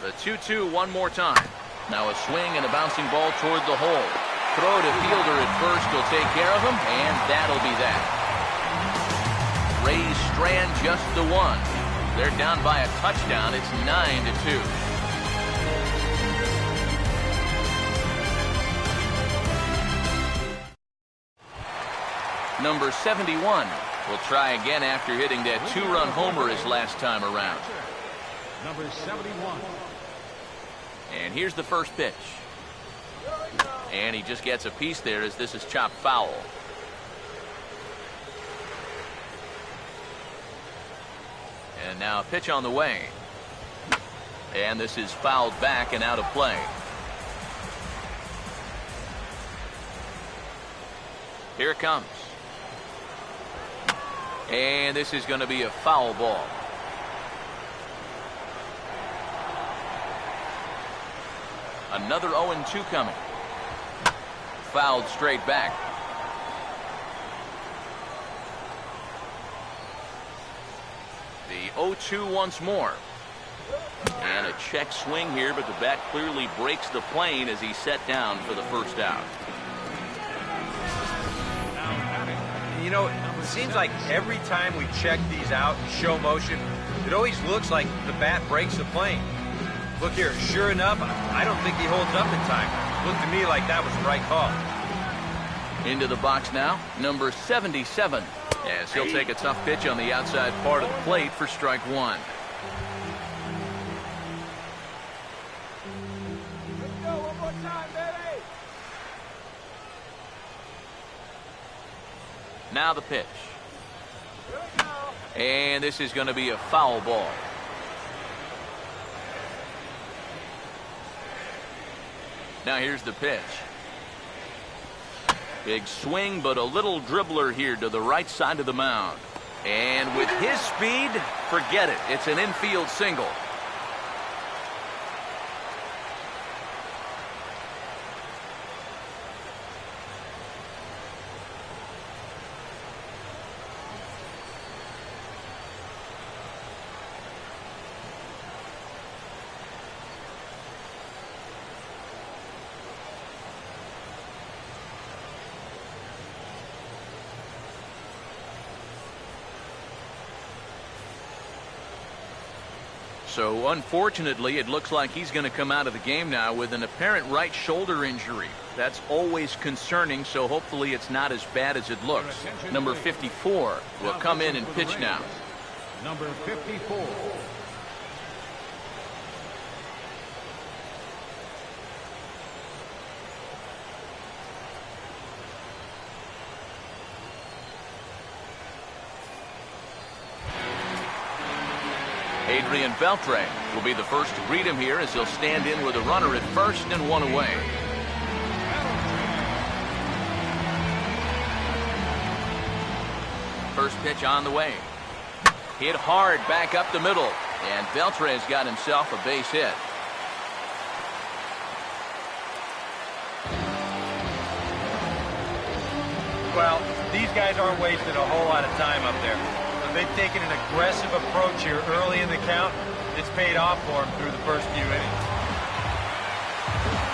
The 2-2 one more time. Now a swing and a bouncing ball toward the hole. Throw to fielder at first will take care of him, and that'll be that. Rays strand just the one. They're down by a touchdown. It's 9-2. Number 71 will try again after hitting that 2-run homer his last time around. Number 71. And here's the first pitch. And he just gets a piece there as this is chopped foul. And now a pitch on the way. And this is fouled back and out of play. Here it comes. And this is going to be a foul ball. Another 0-2 coming. Fouled straight back. The 0-2 once more. And a check swing here, but the bat clearly breaks the plane as he's set down for the first out. You know, it seems like every time we check these out in show motion, it always looks like the bat breaks the plane. Look here, sure enough, I don't think he holds up in time. Looked to me like that was the right call. Into the box now, number 77. As he'll take a tough pitch on the outside part of the plate for strike one. Let's go one more time, baby. Now the pitch. Here we go. And this is going to be a foul ball. Now here's the pitch. Big swing, but a little dribbler here to the right side of the mound. And with his speed, forget it. It's an infield single. So unfortunately, it looks like he's going to come out of the game now with an apparent right shoulder injury. That's always concerning, so hopefully it's not as bad as it looks. Number 54 will come in and pitch now. Number 54. Adrian Beltre will be the first to greet him here as he'll stand in with a runner at first and one away. First pitch on the way. Hit hard back up the middle, and Beltre has got himself a base hit. Well, these guys aren't wasting a whole lot of time up there. They've taken an aggressive approach here early in the count. It's paid off for them through the first few innings.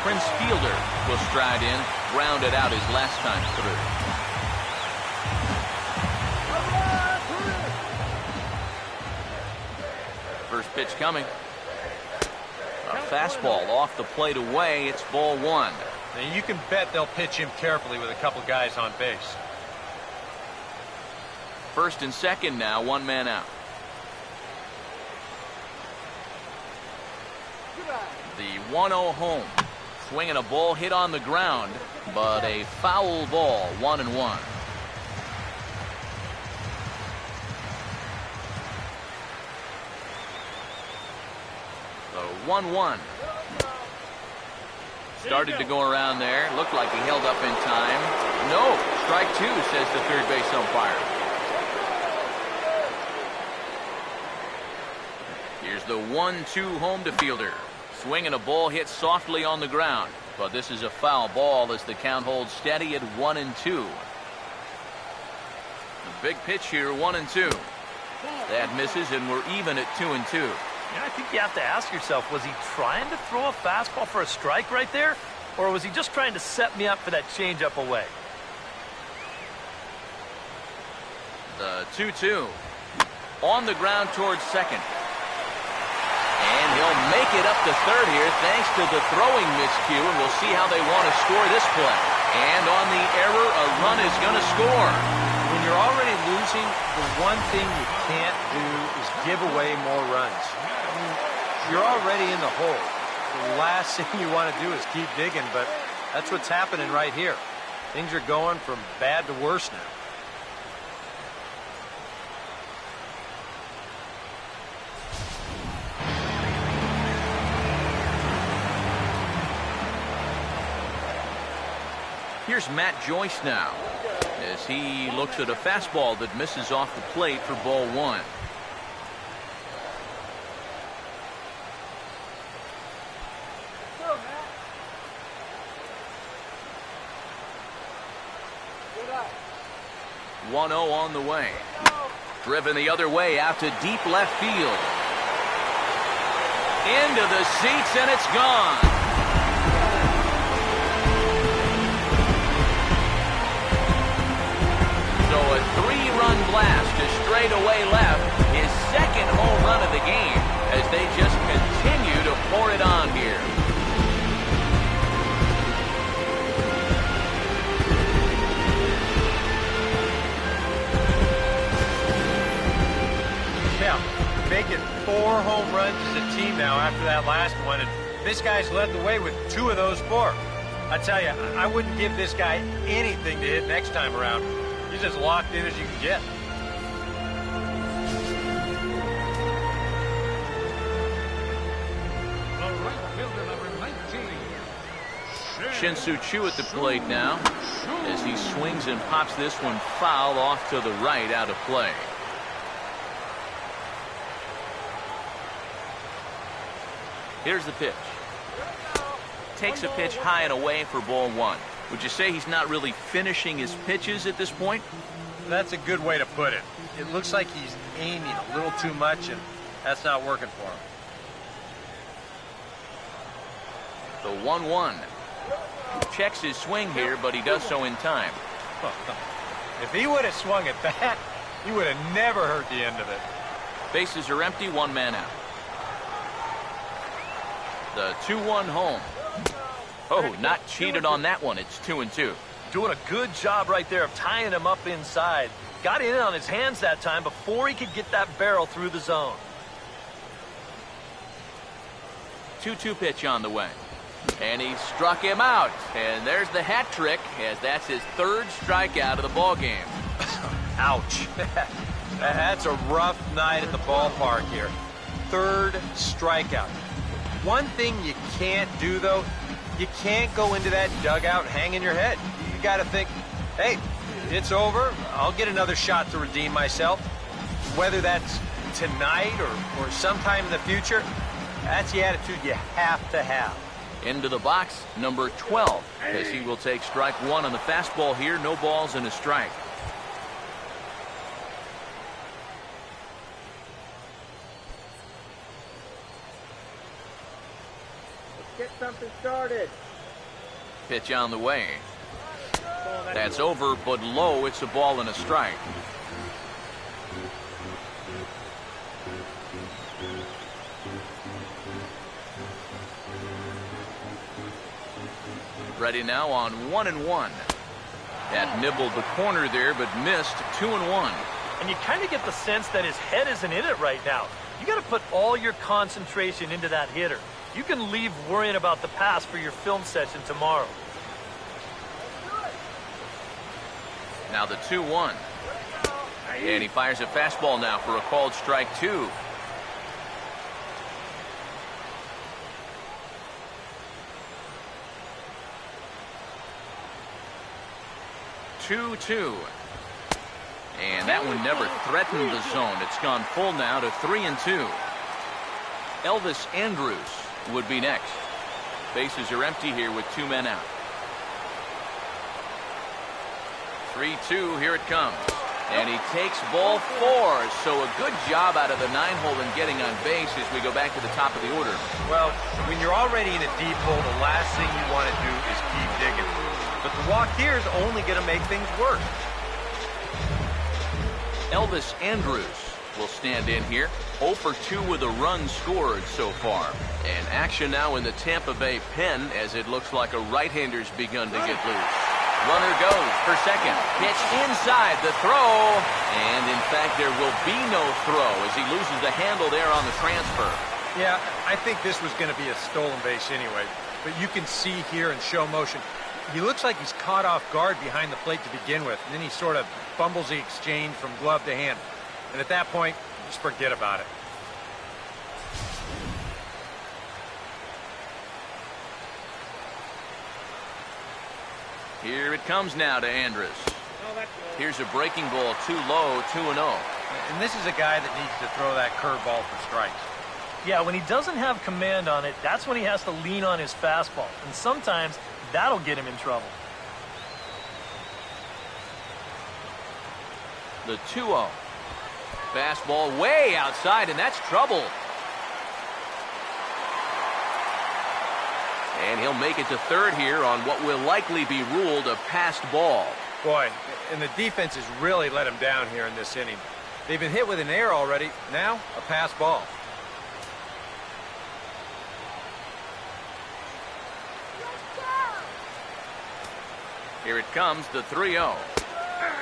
Prince Fielder will stride in, grounded out his last time through. First pitch coming. A fastball off the plate away. It's ball one. Now you can bet they'll pitch him carefully with a couple guys on base. First and second now, one man out. The 1-0 home. Swinging a ball hit on the ground, but a foul ball, 1-1. So 1-1. Started to go around there. Looked like he held up in time. No, strike two, says the third base umpire. Here's the 1-2 home to Fielder. Swinging a ball hit softly on the ground. But this is a foul ball as the count holds steady at 1-2. The big pitch here, 1-2. That misses, and we're even at 2-2. Yeah, I think you have to ask yourself, was he trying to throw a fastball for a strike right there? Or was he just trying to set me up for that changeup away? The 2-2. On the ground towards second. And he'll make it up to third here thanks to the throwing miscue, and we'll see how they want to score this play. And on the error, a run is going to score. When you're already losing, the one thing you can't do is give away more runs. I mean, you're already in the hole. The last thing you want to do is keep digging, but that's what's happening right here. Things are going from bad to worse now. Here's Matt Joyce now as he looks at a fastball that misses off the plate for ball one. Go, Matt. Good eye. 1-0 on the way. Driven the other way out to deep left field. Into the seats, and it's gone. So a blast to straightaway left, his second home run of the game, as they just continue to pour it on here. Yeah, making 4 home runs as a team now after that last one, and this guy's led the way with 2 of those 4. I tell you, I wouldn't give this guy anything to hit next time around. He's as locked in as you can get. The right fielder, number 19. Shin-Soo Choo at the plate now, as he swings and pops this one foul off to the right, out of play. Here's the pitch. Takes a pitch high and away for ball 1. Would you say he's not really finishing his pitches at this point? That's a good way to put it. It looks like he's aiming a little too much, and that's not working for him. The 1-1. Checks his swing here, but he does so in time. If he would have swung at that, he would have never heard the end of it. Bases are empty, 1 man out. The 2-1 home. Oh, not cheated on that one. It's 2-2. Doing a good job right there of tying him up inside. Got in on his hands that time before he could get that barrel through the zone. 2-2 pitch on the way. And he struck him out. And there's the hat trick, as that's his 3rd strikeout of the ball game. Ouch. That's a rough night at the ballpark here. 3rd strikeout. One thing you can't do, though, you can't go into that dugout hanging your head. You got to think, hey, it's over. I'll get another shot to redeem myself. Whether that's tonight or sometime in the future, that's the attitude you have to have. Into the box, number 12, as he will take strike 1 on the fastball here. No balls and a strike. Get something started. Pitch on the way. That's over, but low. It's a ball and a strike. Ready now on 1-1. That nibbled the corner there, but missed. 2-1. And you kind of get the sense that his head isn't in it right now. You got to put all your concentration into that hitter. You can leave worrying about the pass for your film session tomorrow. Now the 2-1. And he fires a fastball now for a called strike 2. And that one never threatened the zone. It's gone full now to 3-2. Elvis Andrus would be next. Bases are empty here with 2 men out. 3-2, here it comes. And he takes ball 4. So a good job out of the 9-hole in getting on base as we go back to the top of the order. Well, when you're already in a deep hole, the last thing you want to do is keep digging. But the walk here is only going to make things worse. Elvis Andrus will stand in here. 0 for 2 with a run scored so far. And action now in the Tampa Bay pen, as it looks like a right-hander's begun to get loose. Runner goes for second. Pitch inside the throw. And in fact, there will be no throw as he loses the handle there on the transfer. Yeah, I think this was going to be a stolen base anyway. But you can see here in show motion, he looks like he's caught off guard behind the plate to begin with. And then he sort of fumbles the exchange from glove to hand. And at that point, just forget about it. Here it comes now to Andrus. Here's a breaking ball too low, 2-0. And this is a guy that needs to throw that curveball for strikes. Yeah, when he doesn't have command on it, that's when he has to lean on his fastball. And sometimes that'll get him in trouble. The 2-0. Fastball way outside, and that's trouble. And he'll make it to third here on what will likely be ruled a passed ball. Boy, and the defense has really let him down here in this inning. They've been hit with an error already. Now, a pass ball. Here it comes, the 3-0.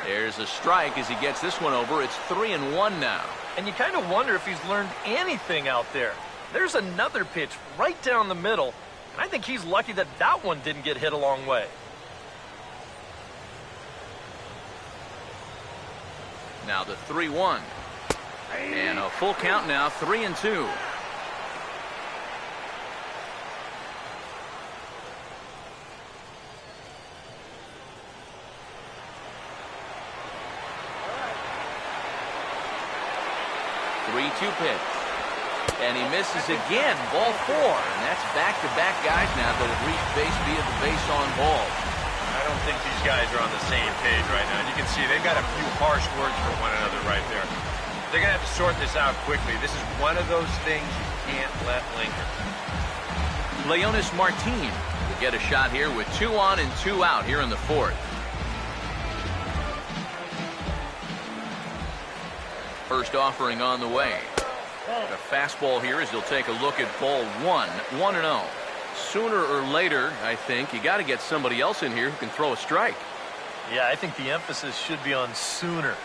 There's a strike as he gets this one over. It's 3-1 now. And you kind of wonder if he's learned anything out there. There's another pitch right down the middle, and I think he's lucky that that one didn't get hit a long way. Now the 3-1. And a full count now, 3-2. Pitch. And he misses again, ball 4. And that's back-to-back guys now that have reached base via the base on ball. I don't think these guys are on the same page right now. You can see they've got a few harsh words for one another right there. They're going to have to sort this out quickly. This is one of those things you can't let linger. Leonis Martin will get a shot here with 2 on and 2 out here in the 4th. First offering on the way. A fastball here as he'll take a look at ball 1, 1-0. Sooner or later, I think, you got to get somebody else in here who can throw a strike. Yeah, I think the emphasis should be on sooner.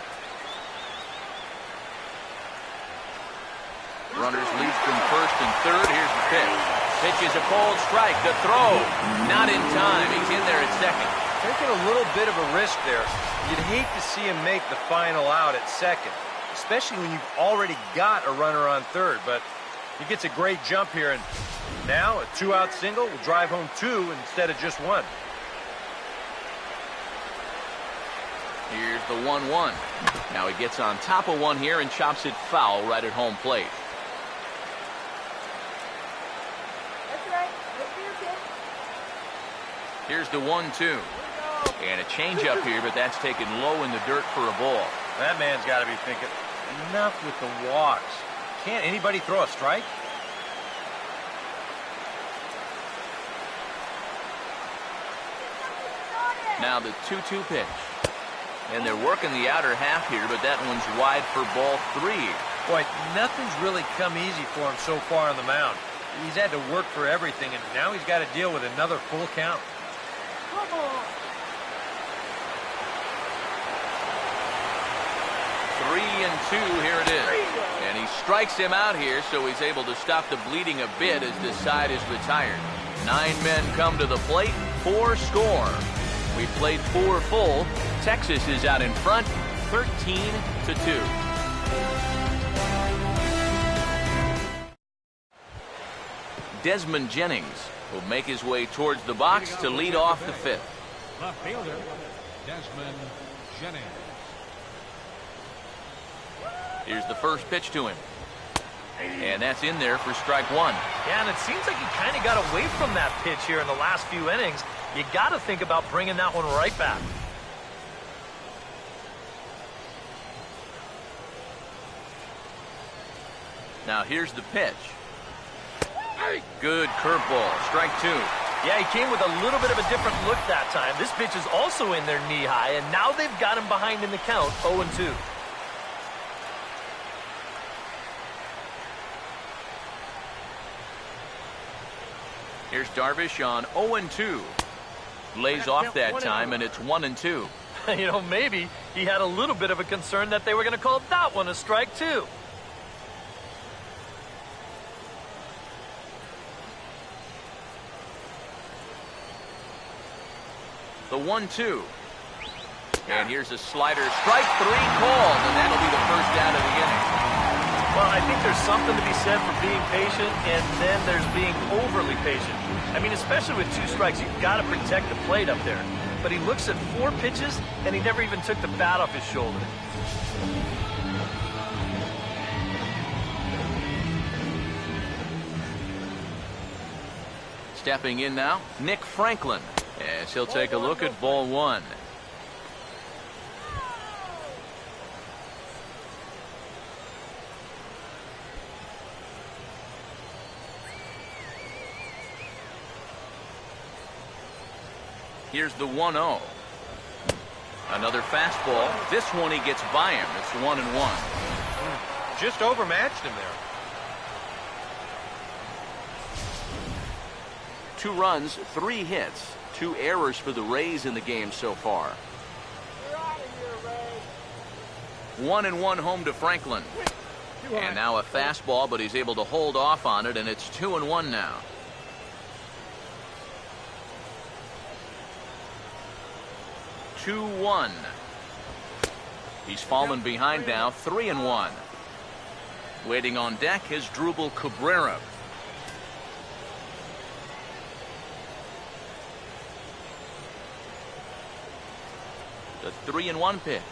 Runners lead from first and third. Here's the pitch. Pitch is a cold strike. The throw, not in time. He's in there at second. Taking a little bit of a risk there. You'd hate to see him make the final out at second, especially when you've already got a runner on third. But he gets a great jump here, and now a 2-out single will drive home 2 instead of just 1. Here's the 1-1. Now he gets on top of one here and chops it foul right at home plate. That's right. Here's the 1-2. And a changeup here, but that's taken low in the dirt for a ball. That man's got to be thinking, enough with the walks. Can't anybody throw a strike? Now the 2-2 pitch. And they're working the outer half here, but that one's wide for ball 3. Boy, nothing's really come easy for him so far on the mound. He's had to work for everything, and now he's got to deal with another full count. 3-2, here it is. And he strikes him out here, so he's able to stop the bleeding a bit as this side is retired. 9 men come to the plate, 4 score. We played 4 full. Texas is out in front, 13-2. Desmond Jennings will make his way towards the box to lead off the 5th. Left fielder, Desmond Jennings. Here's the first pitch to him. And that's in there for strike 1. Yeah, and it seems like he kind of got away from that pitch here in the last few innings. You got to think about bringing that one right back. Now here's the pitch. Good curveball, strike 2. Yeah, he came with a little bit of a different look that time. This pitch is also in there knee-high, and now they've got him behind in the count, 0-2. Here's Darvish on 0-2. Lays off that time, and it's 1-2. You know, maybe he had a little bit of a concern that they were going to call that one a strike, too. The 1-2. And here's a slider. Strike 3 called, and that'll be the first out of the inning. Well, I think there's something to be said for being patient, and then there's being overly patient. I mean, especially with 2 strikes, you've got to protect the plate up there. But he looks at 4 pitches, and he never even took the bat off his shoulder. Stepping in now, Nick Franklin, as he'll take a look at ball 1. Here's the 1-0. Another fastball. This one he gets by him. It's 1-1. Just overmatched him there. 2 runs, 3 hits, 2 errors for the Rays in the game so far. 1-1 home to Franklin. And now a fastball, but he's able to hold off on it, and it's 2-1 now. He's fallen behind now, 3-1. Waiting on deck is Drupal Cabrera. The 3-1 pitch.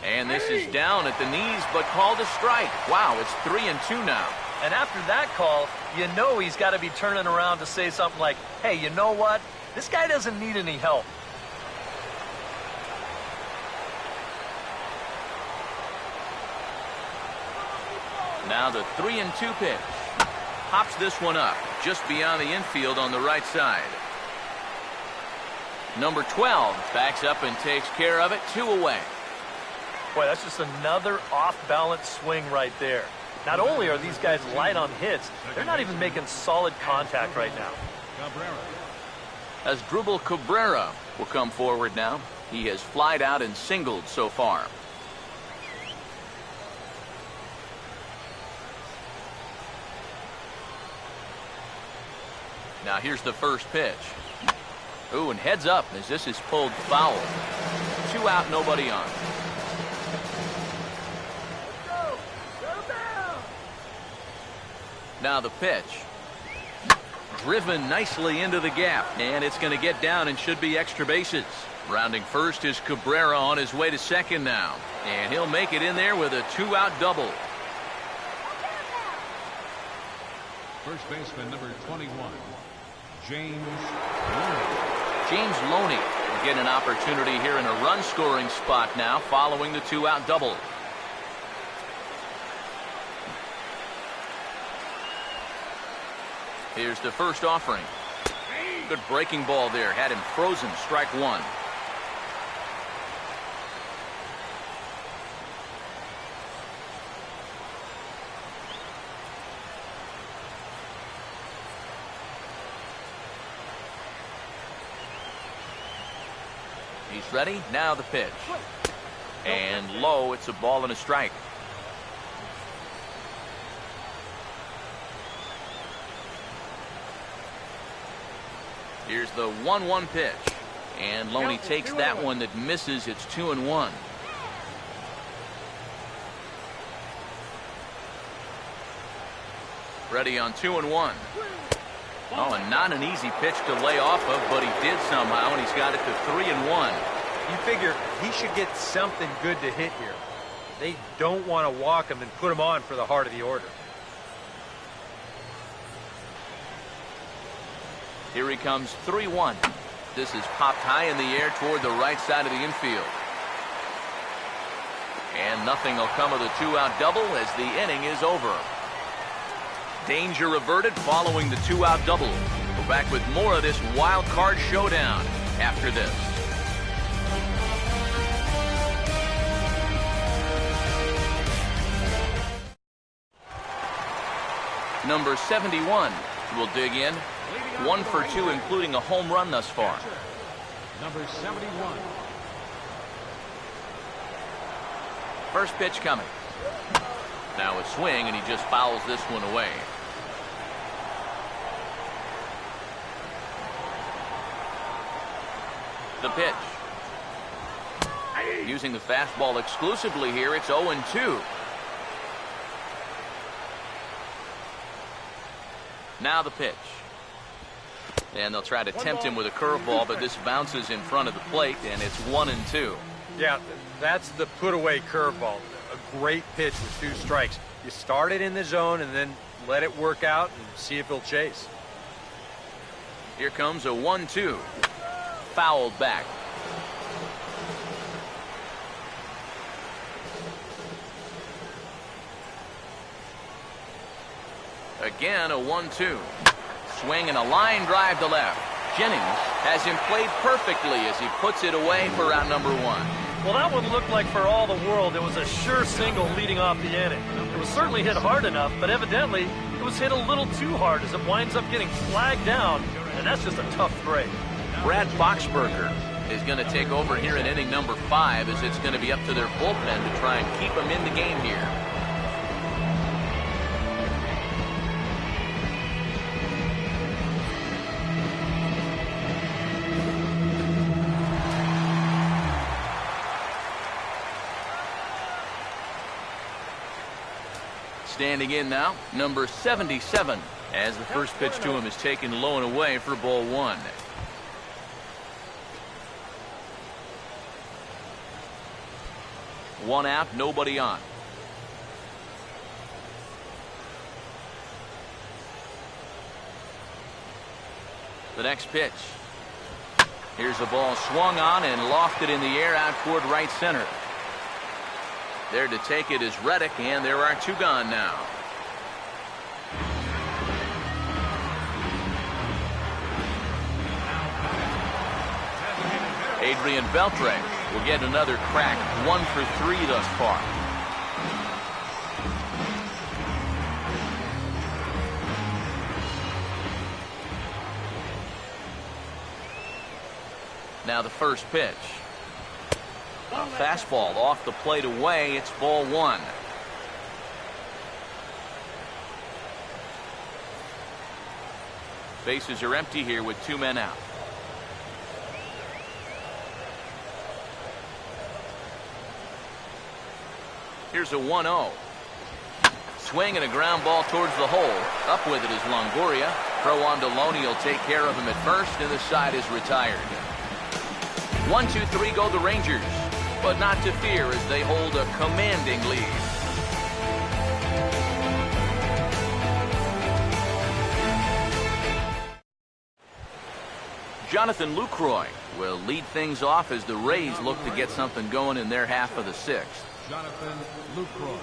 And this is down at the knees, but called a strike. Wow, it's 3-2 now. And after that call, you know he's got to be turning around to say something like, hey, you know what? This guy doesn't need any help. Now the 3-2 pitch. Pops this one up just beyond the infield on the right side. Number 12 backs up and takes care of it. 2 away. Boy, that's just another off-balance swing right there. Not only are these guys light on hits, they're not even making solid contact right now. As Drupal Cabrera will come forward now. He has flied out and singled so far. Now here's the first pitch. Ooh, and heads up as this is pulled foul. 2 out, nobody on. Now the pitch. Driven nicely into the gap, and it's going to get down and should be extra bases. Rounding first is Cabrera on his way to second now, and he'll make it in there with a 2-out double. First baseman number 21, James Loney will get an opportunity here in a run-scoring spot now following the 2-out double. Here's the first offering. Good breaking ball there. Had him frozen. Strike 1. He's ready. Now the pitch. And low. It's a ball and a strike. Here's the 1-1 pitch. And Loney takes that one that misses. It's 2-1. Ready on 2-1. Oh, and not an easy pitch to lay off of, but he did somehow, and he's got it to 3-1. You figure he should get something good to hit here. They don't want to walk him and put him on for the heart of the order. Here he comes, 3-1. This is popped high in the air toward the right side of the infield. And nothing will come of the 2-out double as the inning is over. Danger averted following the 2-out double. We're back with more of this wild card showdown after this. Number 71 will dig in. 1 for 2, including a home run thus far. number 71. First pitch coming. Now a swing, and he just fouls this one away. The pitch. Using the fastball exclusively here, it's 0-2. Now the pitch. And they'll try to tempt him with a curveball, but this bounces in front of the plate, and it's 1-2. Yeah, that's the put-away curveball. A great pitch with 2 strikes. You start it in the zone and then let it work out and see if he'll chase. Here comes a 1-2. Fouled back. Again, a 1-2. Swing and a line drive to left. Jennings has him played perfectly as he puts it away for out number 1. Well, that one looked like for all the world it was a sure single leading off the inning. It was certainly hit hard enough, but evidently it was hit a little too hard as it winds up getting flagged down, and that's just a tough break. Brad Boxberger is going to take over here in inning number 5 as it's going to be up to their bullpen to try and keep them in the game here. Standing in now, number 77, as the first pitch to him is taken low and away for ball 1. One out, nobody on. The next pitch. Here's a ball swung on and lofted in the air out toward right center. There to take it is Reddick, and there are 2 gone now. Adrian Beltre will get another crack, 1 for 3 thus far. Now the first pitch. A fastball off the plate away. It's ball 1. Bases are empty here with 2 men out. Here's a 1-0. Swing and a ground ball towards the hole. Up with it is Longoria. Throw on to Loney will take care of him at first, and the side is retired. 1, 2, 3 go the Rangers, but not to fear as they hold a commanding lead. Jonathan Lucroy will lead things off as the Rays look to get something going in their half of the 6th. Jonathan Lucroy.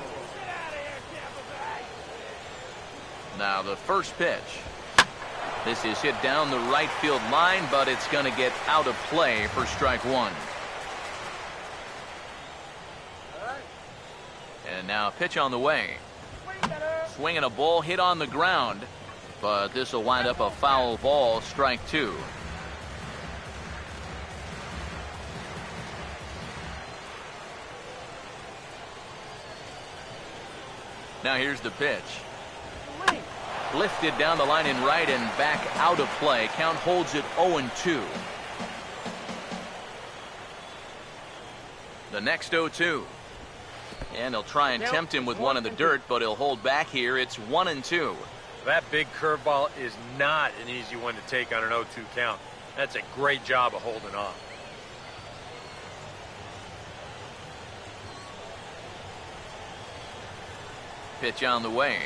Now the first pitch. This is hit down the right field line, but it's going to get out of play for strike 1. And now a pitch on the way. Swinging a ball hit on the ground, but this will wind up a foul ball, strike 2. Now here's the pitch. Lifted down the line in right and back out of play. Count holds it 0-2. The next 0-2. And he'll try and tempt him with one in the dirt, but he'll hold back here. It's 1-2. That big curveball is not an easy one to take on an 0-2 count. That's a great job of holding off. Pitch on the way.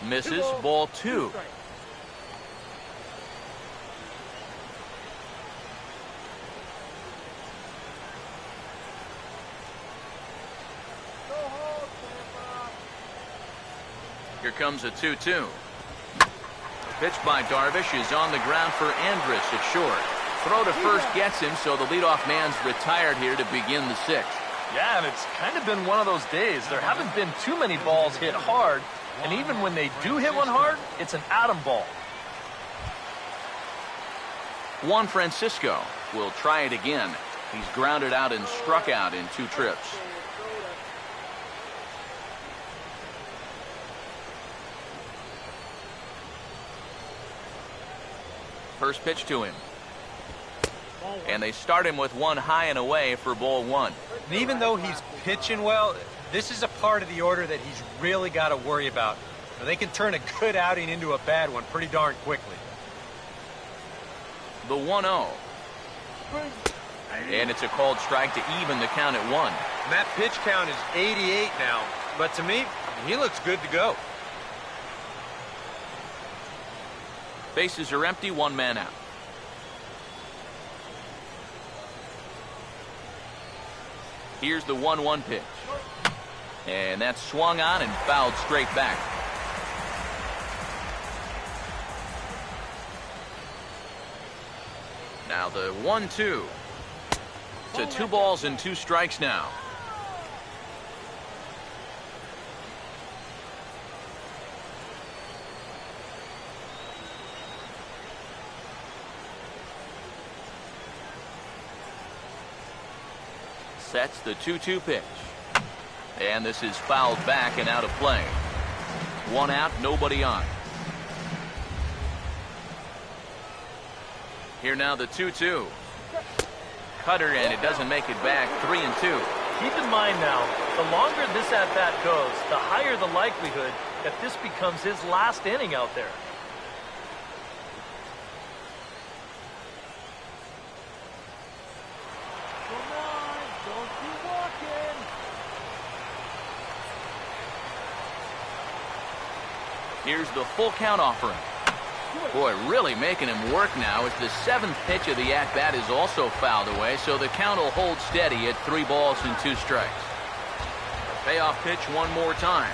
Misses, ball 2. Here comes a 2-2. Pitch by Darvish is on the ground for Andrus at short. Throw to first gets him, so the leadoff man's retired here to begin the 6th. Yeah, and it's kind of been one of those days. There haven't been too many balls hit hard, and even when they do hit one hard, it's an atom ball. Juan Francisco will try it again. He's grounded out and struck out in 2 trips. First pitch to him. And they start him with 1 high and away for ball 1. And even though he's pitching well, this is a part of the order that he's really got to worry about. Now, they can turn a good outing into a bad one pretty darn quickly. The 1-0. And it's a called strike to even the count at 1. And that pitch count is 88 now. But to me, he looks good to go. Bases are empty, 1 man out. Here's the 1-1 pitch. And that's swung on and fouled straight back. Now the 1-2. To 2 balls and 2 strikes now. Sets the 2-2 pitch. And this is fouled back and out of play. 1 out, nobody on. Here now the 2-2. Cutter, and it doesn't make it back. 3-2. Keep in mind now, the longer this at-bat goes, the higher the likelihood that this becomes his last inning out there. Here's the full count offering. Boy, really making him work now as the 7th pitch of the at-bat is also fouled away, so the count will hold steady at 3 balls and 2 strikes. A payoff pitch one more time.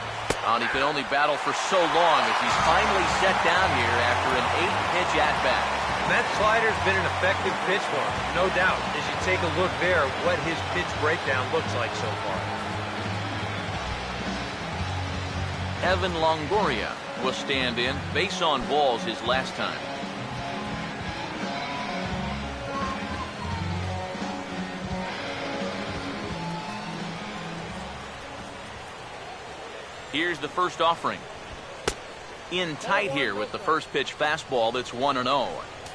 And he could only battle for so long as he's finally set down here after an 8-pitch at-bat. That slider's been an effective pitch for him, no doubt. As you take a look there, what his pitch breakdown looks like so far. Evan Longoria will stand in. Base on balls his last time. Here's the first offering. In tight here with the first pitch fastball that's 1-0.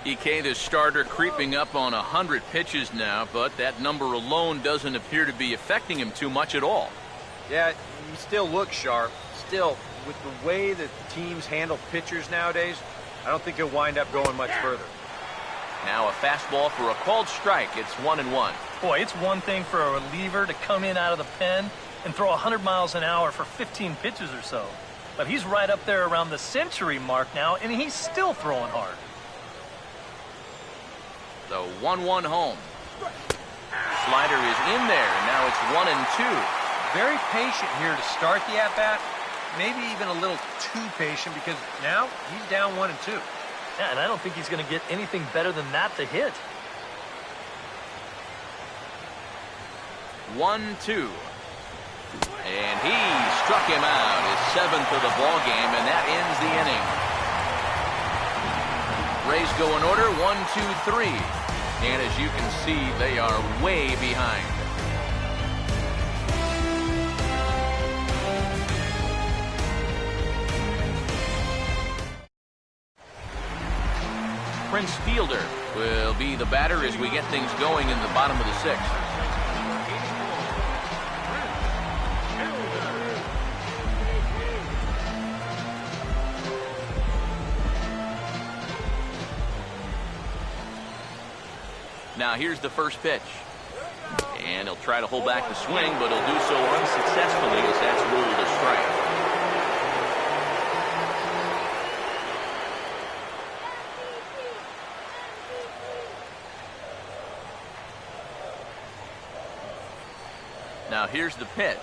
EK, the starter, creeping up on 100 pitches now, but that number alone doesn't appear to be affecting him too much at all. Yeah, he still looks sharp. Still, with the way that teams handle pitchers nowadays, I don't think he'll wind up going much further. Now a fastball for a called strike. It's 1-1. Boy, it's one thing for a reliever to come in out of the pen and throw 100 miles an hour for 15 pitches or so. But he's right up there around the century mark now, and he's still throwing hard. The 1-1 home. Slider is in there, and now it's 1-2. Very patient here to start the at-bat. Maybe even a little too patient because now he's down 1-2. Yeah, and I don't think he's going to get anything better than that to hit. 1-2. And he struck him out, his 7th of the ball game, and that ends the inning. Rays go in order, 1, 2, 3. And as you can see, they are way behind. Prince Fielder will be the batter as we get things going in the bottom of the 6th. Now here's the first pitch. And he'll try to hold back the swing, but he'll do so unsuccessfully as that's ruled a strike. Now here's the pitch.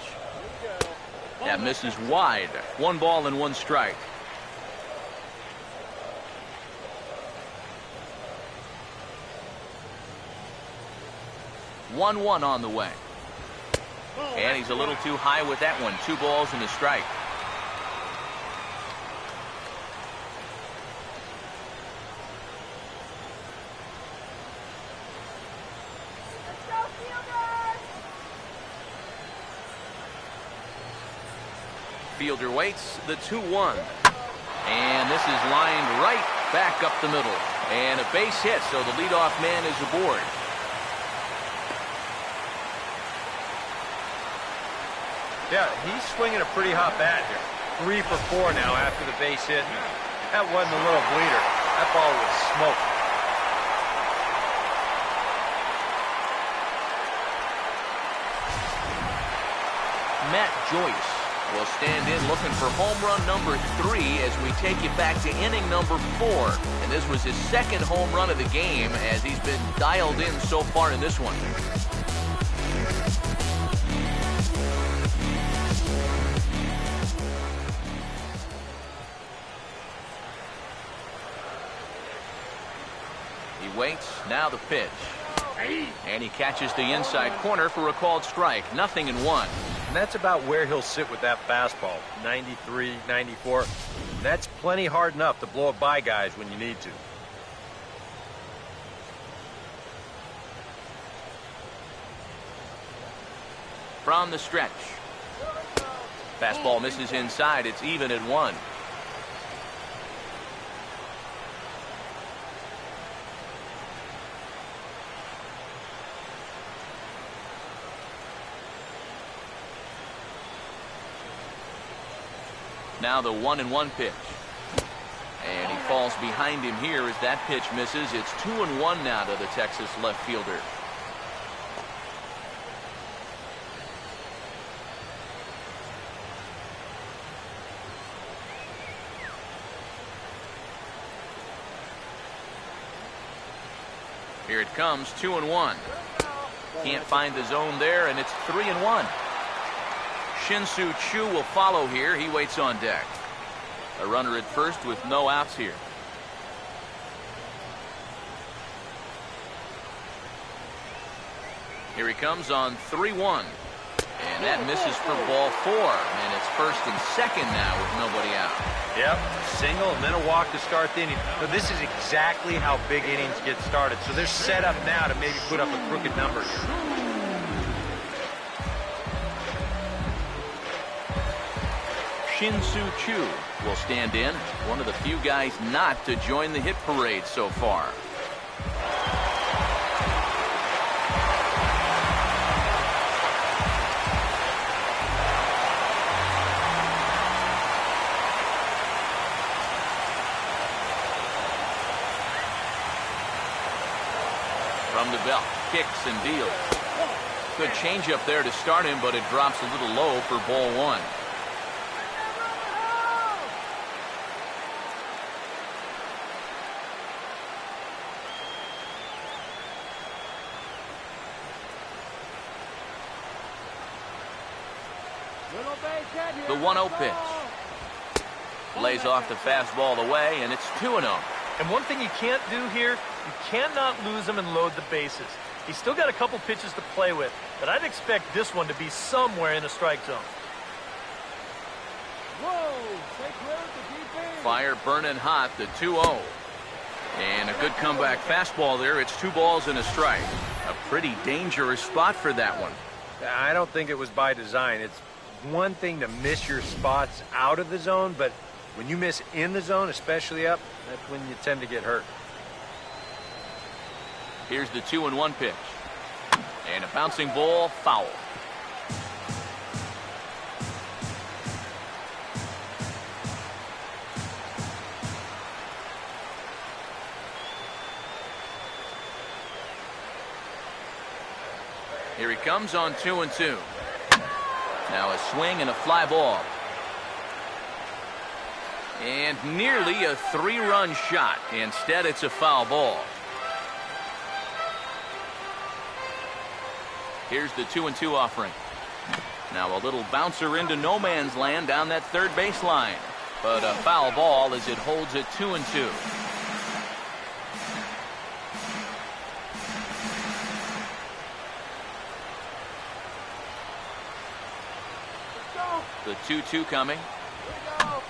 That misses wide. 1 ball and 1 strike. One on the way. And he's a little too high with that one. 2 balls and a strike. Fielder waits the 2-1. And this is lined right back up the middle. And a base hit, so the leadoff man is aboard. Yeah, he's swinging a pretty hot bat here. 3 for 4 now after the base hit. That wasn't a little bleeder. That ball was smoked. Matt Joyce will stand in looking for home run number 3 as we take you back to inning number 4. And this was his 2nd home run of the game as he's been dialed in so far in this one. He waits. Now the pitch. And he catches the inside corner for a called strike. 0-1. And that's about where he'll sit with that fastball. 93, 94. That's plenty hard enough to blow it by guys when you need to. From the stretch. Fastball misses inside. It's even at 1. Now the 1-1 pitch. And he falls behind him here as that pitch misses. It's 2-1 now to the Texas left fielder. Here it comes, 2-1. Can't find the zone there, and it's 3-1. Shin-Soo Choo will follow here. He waits on deck. A runner at first with no outs here. Here he comes on 3-1. And that misses for ball 4. And it's first and second now with nobody out. Yep, single and then a walk to start the inning. So this is exactly how big innings get started. So they're set up now to maybe put up a crooked number here. Shin-Soo Choo will stand in. One of the few guys not to join the hit parade so far. From the belt, kicks and deals. Good changeup there to start him, but it drops a little low for ball 1. The 1-0 pitch. Lays off the fastball away, and it's 2-0. And one thing you can't do here, you cannot lose him and load the bases. He's still got a couple pitches to play with, but I'd expect this one to be somewhere in the strike zone. Fire burning hot, the 2-0. And a good comeback fastball there. It's 2 balls and a strike. A pretty dangerous spot for that one. I don't think it was by design. It's one thing to miss your spots out of the zone, but when you miss in the zone, especially up, that's when you tend to get hurt. Here's the 2-1 pitch. And a bouncing ball, foul. Here he comes on 2-2. Now a swing and a fly ball. And nearly a 3-run shot. Instead, it's a foul ball. Here's the 2-2 offering. Now a little bouncer into no man's land down that third baseline. But a foul ball as it holds it 2-2. The 2-2 coming.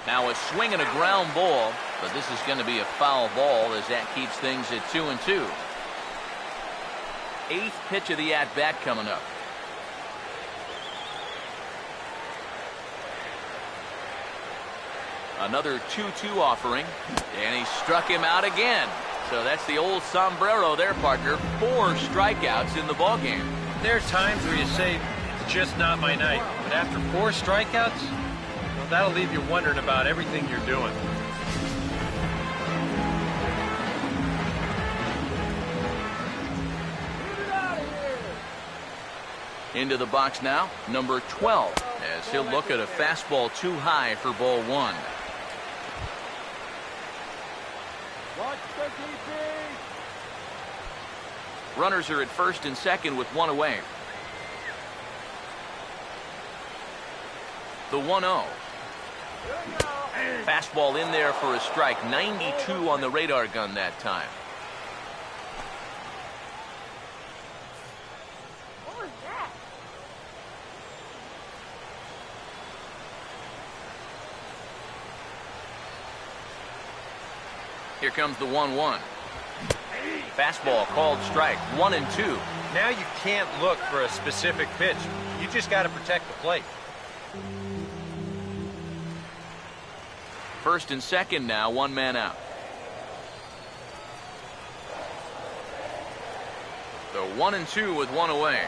Now a swing and a ground ball, but this is going to be a foul ball as that keeps things at 2-2. 8th pitch of the at-bat coming up. Another 2-2 offering, and he struck him out again. So that's the old sombrero there, partner. 4 strikeouts in the ballgame. There are times where you say, it's just not my night. But after 4 strikeouts, well, that'll leave you wondering about everything you're doing. Into the box now, number 12, as he'll look at a fastball too high for ball 1. Runners are at first and second with 1 away. The 1-0. Fastball in there for a strike. 92 on the radar gun that time. Here comes the 1-1. Fastball called strike, 1-2. Now you can't look for a specific pitch. You just got to protect the plate. First and second now, one man out. The 1-2 with one away.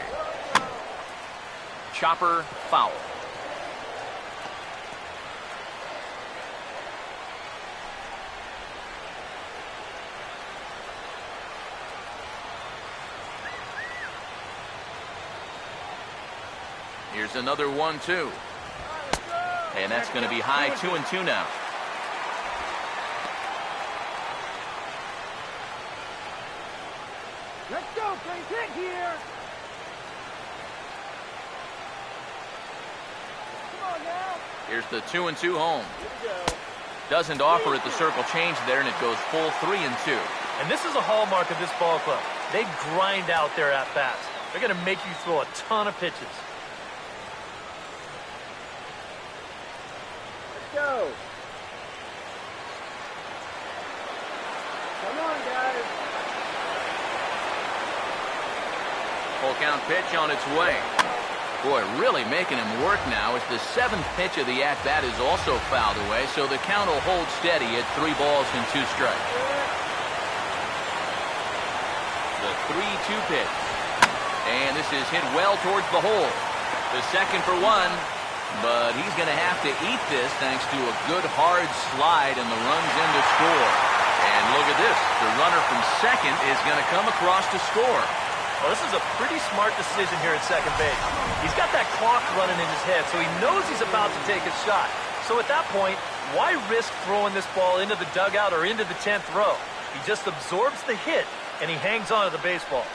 Chopper foul. Here's another 1-2. And that's going to be high, 2-2 now. Let's go, please hit here. Come on now. Here's the 2-2 home. Here we go. Doesn't offer it the circle change there, and it goes full 3-2. And this is a hallmark of this ball club. They grind out their at-bats. They're going to make you throw a ton of pitches. Let's go. Come on, guys. Full count pitch on its way. Boy, really making him work now as the 7th pitch of the at-bat is also fouled away, so the count will hold steady at 3 balls and 2 strikes. The 3-2 pitch. And this is hit well towards the hole. The second for 1, but he's going to have to eat this thanks to a good hard slide, and the run's in to score. And look at this. The runner from second is going to come across to score. Well, this is a pretty smart decision here at second base. He's got that clock running in his head, so he knows he's about to take a shot. So at that point, why risk throwing this ball into the dugout or into the 10th row? He just absorbs the hit, and he hangs on to the baseball.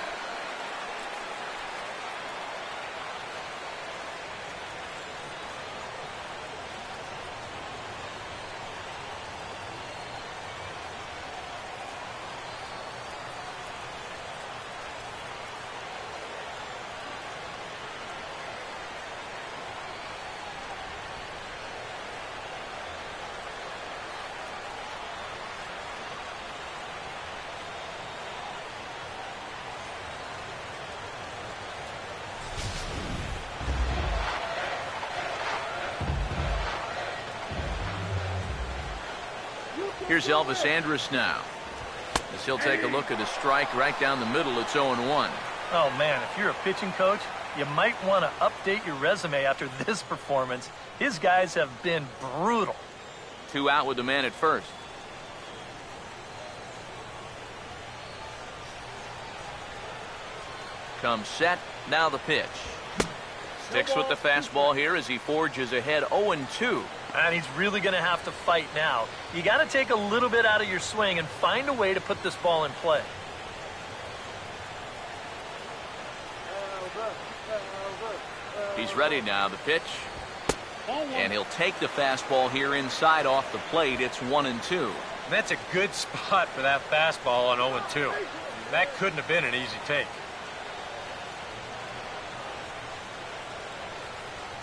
Here's Elvis Andrus now, as he'll take a look at a strike right down the middle. It's 0-1. Oh, man, if you're a pitching coach, you might want to update your resume after this performance. His guys have been brutal. 2 out with the man at first. Comes set, now the pitch. Sticks with the fastball here as he forges ahead 0-2. And he's really going to have to fight now. You got to take a little bit out of your swing and find a way to put this ball in play. He's ready now, the pitch. And he'll take the fastball here inside off the plate. It's 1-2. That's a good spot for that fastball on 0-2. That couldn't have been an easy take.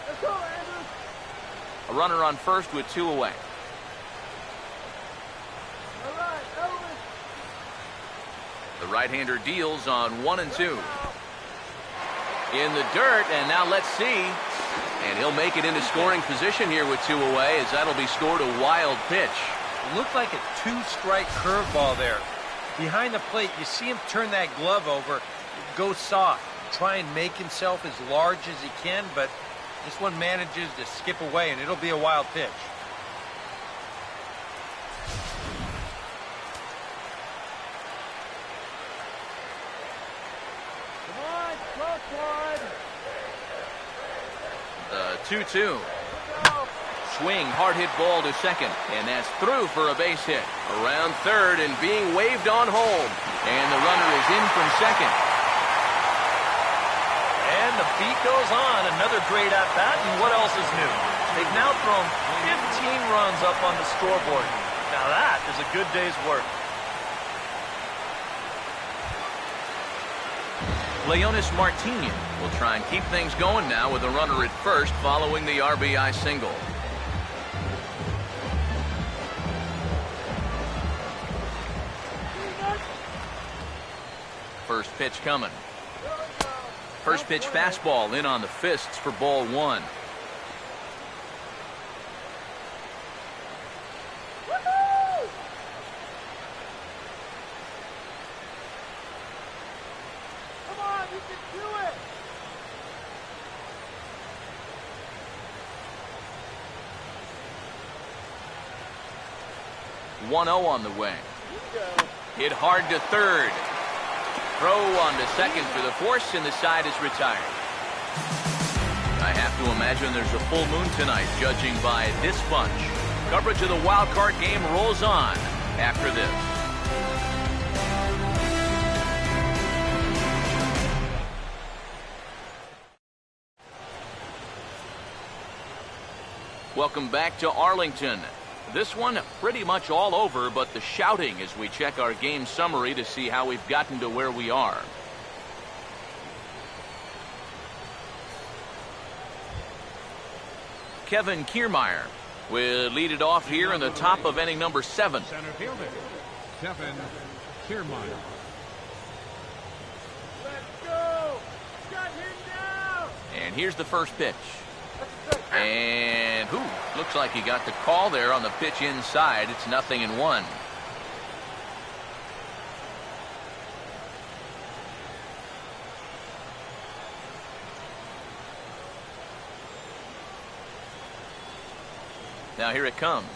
Let's go, Andrew. A runner on first with 2 away. All right, Elvis. The right-hander deals on 1-2. In the dirt, and now let's see. And he'll make it into scoring position here with 2 away, as that'll be scored a wild pitch. It looked like a 2-strike curveball there. Behind the plate, you see him turn that glove over, go soft, try and make himself as large as he can, but this one manages to skip away, and it'll be a wild pitch. Come on, close one. The 2-2. Swing, hard hit ball to second, and that's through for a base hit. Around third and being waved on home. And the runner is in from second. And the beat goes on. Another great at-bat, and what else is new? They've now thrown 15 runs up on the scoreboard. Now that is a good day's work. Leonis Martinez will try and keep things going now with a runner at first following the RBI single. First pitch coming. First pitch fastball in on the fists for ball one. Come on, you can do it. 1-0 on the way. Hit hard to third. Throw on to second for the force, and the side is retired. I have to imagine there's a full moon tonight, judging by this bunch. Coverage of the wild card game rolls on after this. Welcome back to Arlington. This one pretty much all over, but the shouting as we check our game summary to see how we've gotten to where we are. Kevin Kiermaier will lead it off here in the top of inning number 7. Center fielder, Kevin Kiermaier. Let's go. Shut him down. And here's the first pitch. And looks like he got the call there on the pitch inside. It's 0-1. Now here it comes.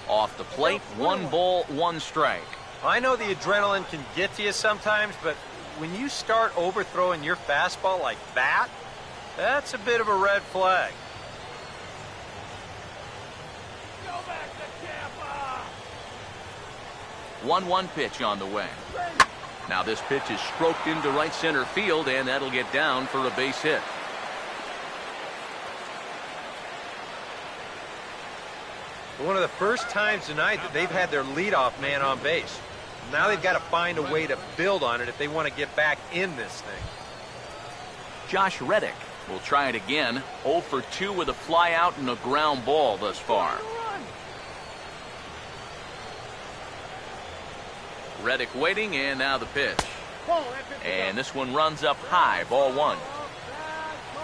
Off the plate, 1 ball, 1 strike. I know the adrenaline can get to you sometimes, but when you start overthrowing your fastball like that, that's a bit of a red flag. Go back to Tampa. 1-1 pitch on the way. Now this pitch is stroked into right center field, and that'll get down for a base hit. One of the first times tonight that they've had their leadoff man on base. Now they've got to find a way to build on it if they want to get back in this thing. Josh Reddick will try it again. 0 for 2 with a fly out and a ground ball thus far. Reddick waiting, and now the pitch. And this one runs up high, ball 1.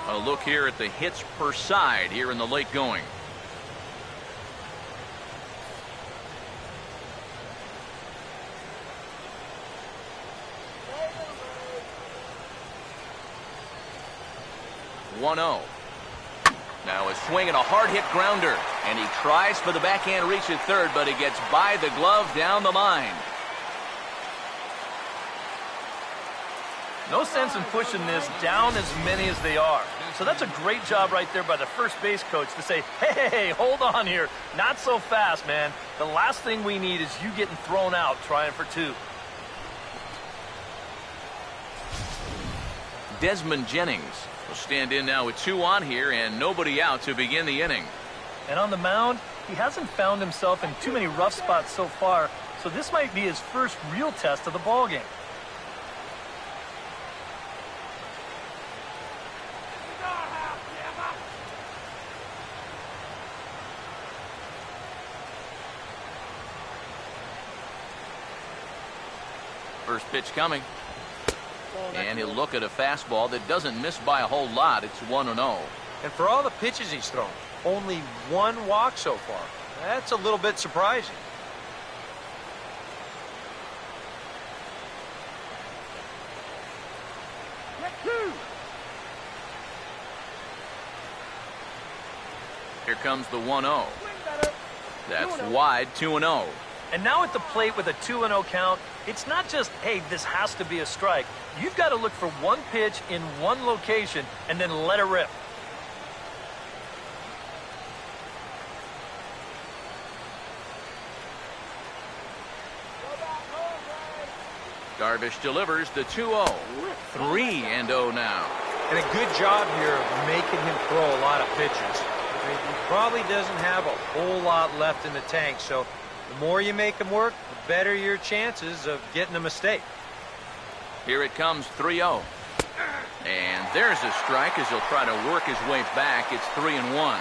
A look here at the hits per side here in the late going. Now a swing and a hard hit grounder, and he tries for the backhand reach at third, but he gets by the glove down the line. No sense in pushing this down as many as they are. So that's a great job right there by the first base coach to say, hey, hold on here. Not so fast, man. The last thing we need is you getting thrown out trying for 2. Desmond Jennings will stand in now with 2 on here and nobody out to begin the inning. And on the mound, he hasn't found himself in too many rough spots so far, so this might be his first real test of the ballgame. First pitch coming. And he'll look at a fastball that doesn't miss by a whole lot. It's 1-0. And for all the pitches he's thrown, only 1 walk so far. That's a little bit surprising. Here comes the 1-0. That's wide, 2-0. And now at the plate with a 2-0 count, it's not just, hey, this has to be a strike. You've got to look for 1 pitch in 1 location and then let it rip. Darvish delivers the 2-0. 3-0 now. And a good job here of making him throw a lot of pitches. He probably doesn't have a whole lot left in the tank, so the more you make him work, the better your chances of getting a mistake. Here it comes, 3-0. And there's a strike as he'll try to work his way back. It's 3-1.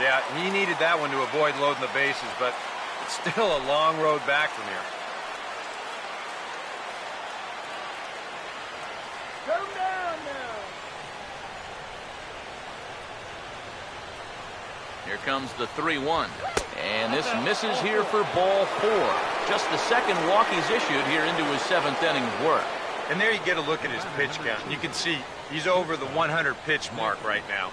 Yeah, he needed that one to avoid loading the bases, but it's still a long road back from here. Come down now. Here comes the 3-1. And this misses here for ball 4. Just the second walk he's issued here into his 7th inning of work. And there you get a look at his pitch count. You can see he's over the 100 pitch mark right now.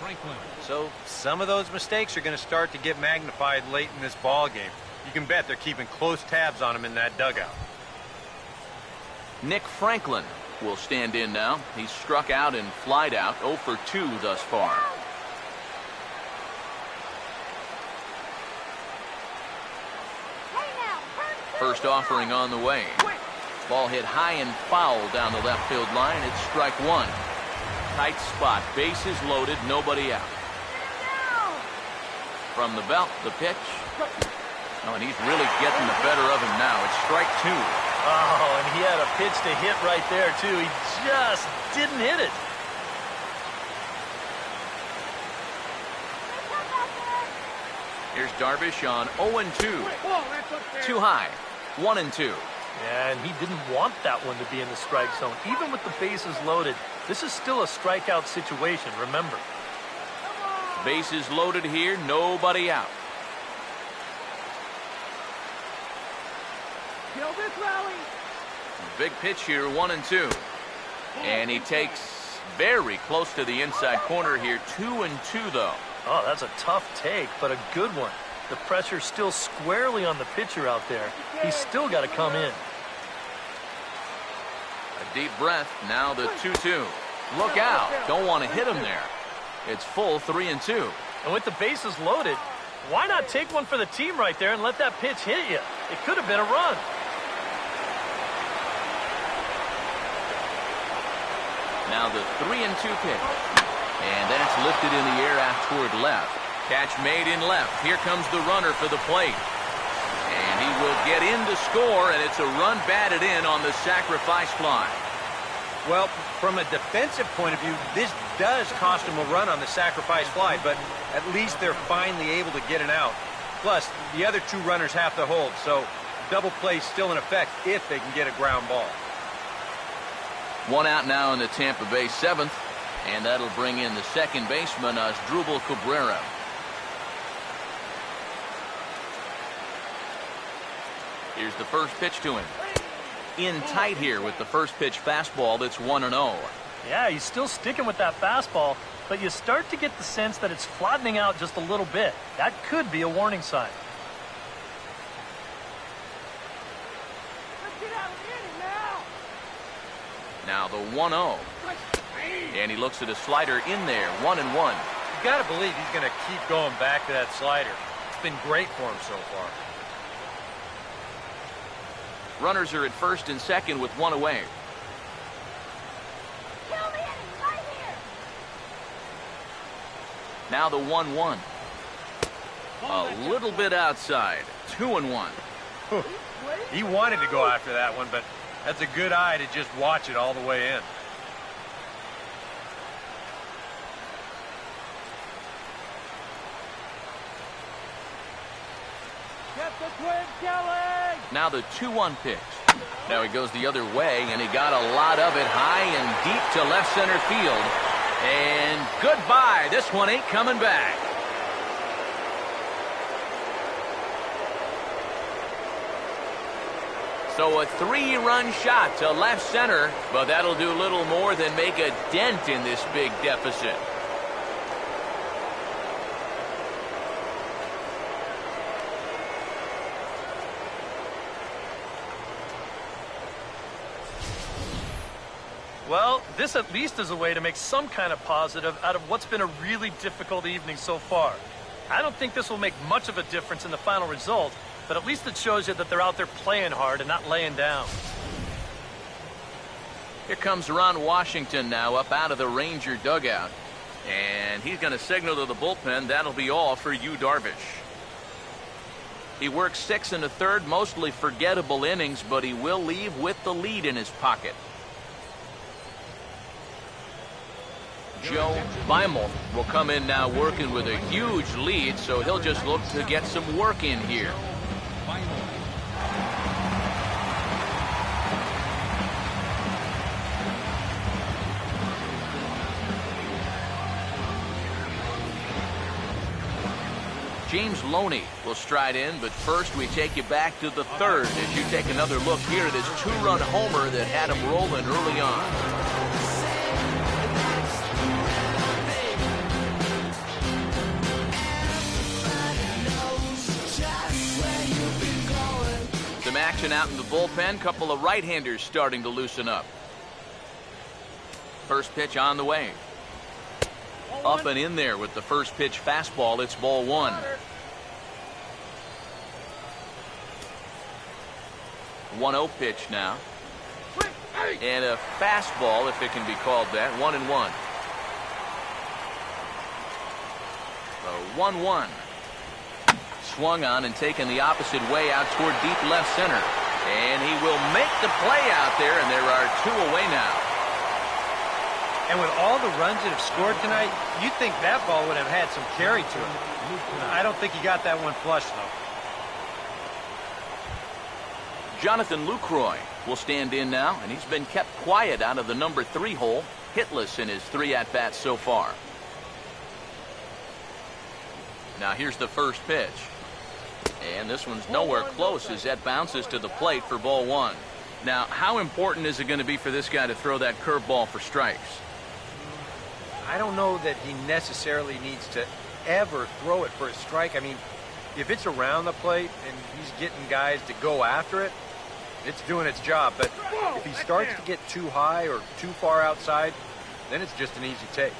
So some of those mistakes are going to start to get magnified late in this ball game. You can bet they're keeping close tabs on him in that dugout. Nick Franklin will stand in now. He's struck out and flied out, 0 for 2 thus far. First offering on the way. Ball hit high and foul down the left field line. It's strike 1. Tight spot. Bases loaded. Nobody out. From the belt, the pitch. Oh, and he's really getting the better of him now. It's strike 2. Oh, and he had a pitch to hit right there, too. He just didn't hit it. Here's Darvish on 0-2. Too high. 1-2. Yeah, and he didn't want that one to be in the strike zone. Even with the bases loaded, this is still a strikeout situation, remember. Bases loaded here, nobody out. Kill this rally. Big pitch here, 1-2. And he takes very close to the inside corner here, 2-2 though. Oh, that's a tough take, but a good one. The pressure's still squarely on the pitcher out there. He's still got to come in. A deep breath, now the 2-2. Look out, don't want to hit him there. It's full 3-2. And with the bases loaded, why not take one for the team right there and let that pitch hit you? It could have been a run. Now the 3-2 pitch. And that's lifted in the air out toward left. Catch made in left. Here comes the runner for the plate. And he will get in to score, and it's a run batted in on the sacrifice fly. Well, from a defensive point of view, this does cost them a run on the sacrifice fly, but at least they're finally able to get it out. Plus, the other 2 runners have to hold, so double play still in effect if they can get a ground ball. 1 out now in the Tampa Bay 7th, and that'll bring in the second baseman, Asdrubal Cabrera. Here's the first pitch to him. In tight here with the first pitch fastball that's 1-0. Yeah, he's still sticking with that fastball, but you start to get the sense that it's flattening out just a little bit. That could be a warning sign. Let's get out of the inning now. Now the 1-0. And he looks at a slider in there, 1-1. You got to believe he's going to keep going back to that slider. It's been great for him so far. Runners are at first and second with 1 away. Kill the inning right here. Now the 1-1. A little bit outside, 2-1. He wanted to go after that one, but that's a good eye to just watch it all the way in. Get the twin, Kelly. Now the 2-1 pitch. Now he goes the other way, and he got a lot of it high and deep to left center field. And goodbye. This one ain't coming back. So a 3-run shot to left center, but that'll do little more than make a dent in this big deficit. Well, this at least is a way to make some kind of positive out of what's been a really difficult evening so far. I don't think this will make much of a difference in the final result, but at least it shows you that they're out there playing hard and not laying down. Here comes Ron Washington now up out of the Ranger dugout. And he's going to signal to the bullpen that'll be all for Yu Darvish. He works 6 1/3, mostly forgettable innings, but he will leave with the lead in his pocket. Joe Beimel will come in now working with a huge lead, so he'll just look to get some work in here. James Loney will stride in, but first we take you back to the third as you take another look here at his two-run homer that had him rolling early on. Some action out in the bullpen. Couple of right-handers starting to loosen up. First pitch on the way. Up and in there with the first pitch fastball. It's ball one. One 0 pitch now. And a fastball, if it can be called that. 1-1. 1-1. Swung on and taken the opposite way out toward deep left center. And he will make the play out there, and there are two away now. And with all the runs that have scored tonight, you'd think that ball would have had some carry to it. I don't think he got that one flush, though. Jonathan Lucroy will stand in now, and he's been kept quiet out of the number 3 hole, hitless in his 3 at-bats so far. Now here's the first pitch. And this one's nowhere close as that bounces to the plate for ball one. Now, how important is it going to be for this guy to throw that curveball for strikes? I don't know that he necessarily needs to ever throw it for a strike. I mean, if it's around the plate and he's getting guys to go after it, it's doing its job. But if he starts to get too high or too far outside, then it's just an easy take.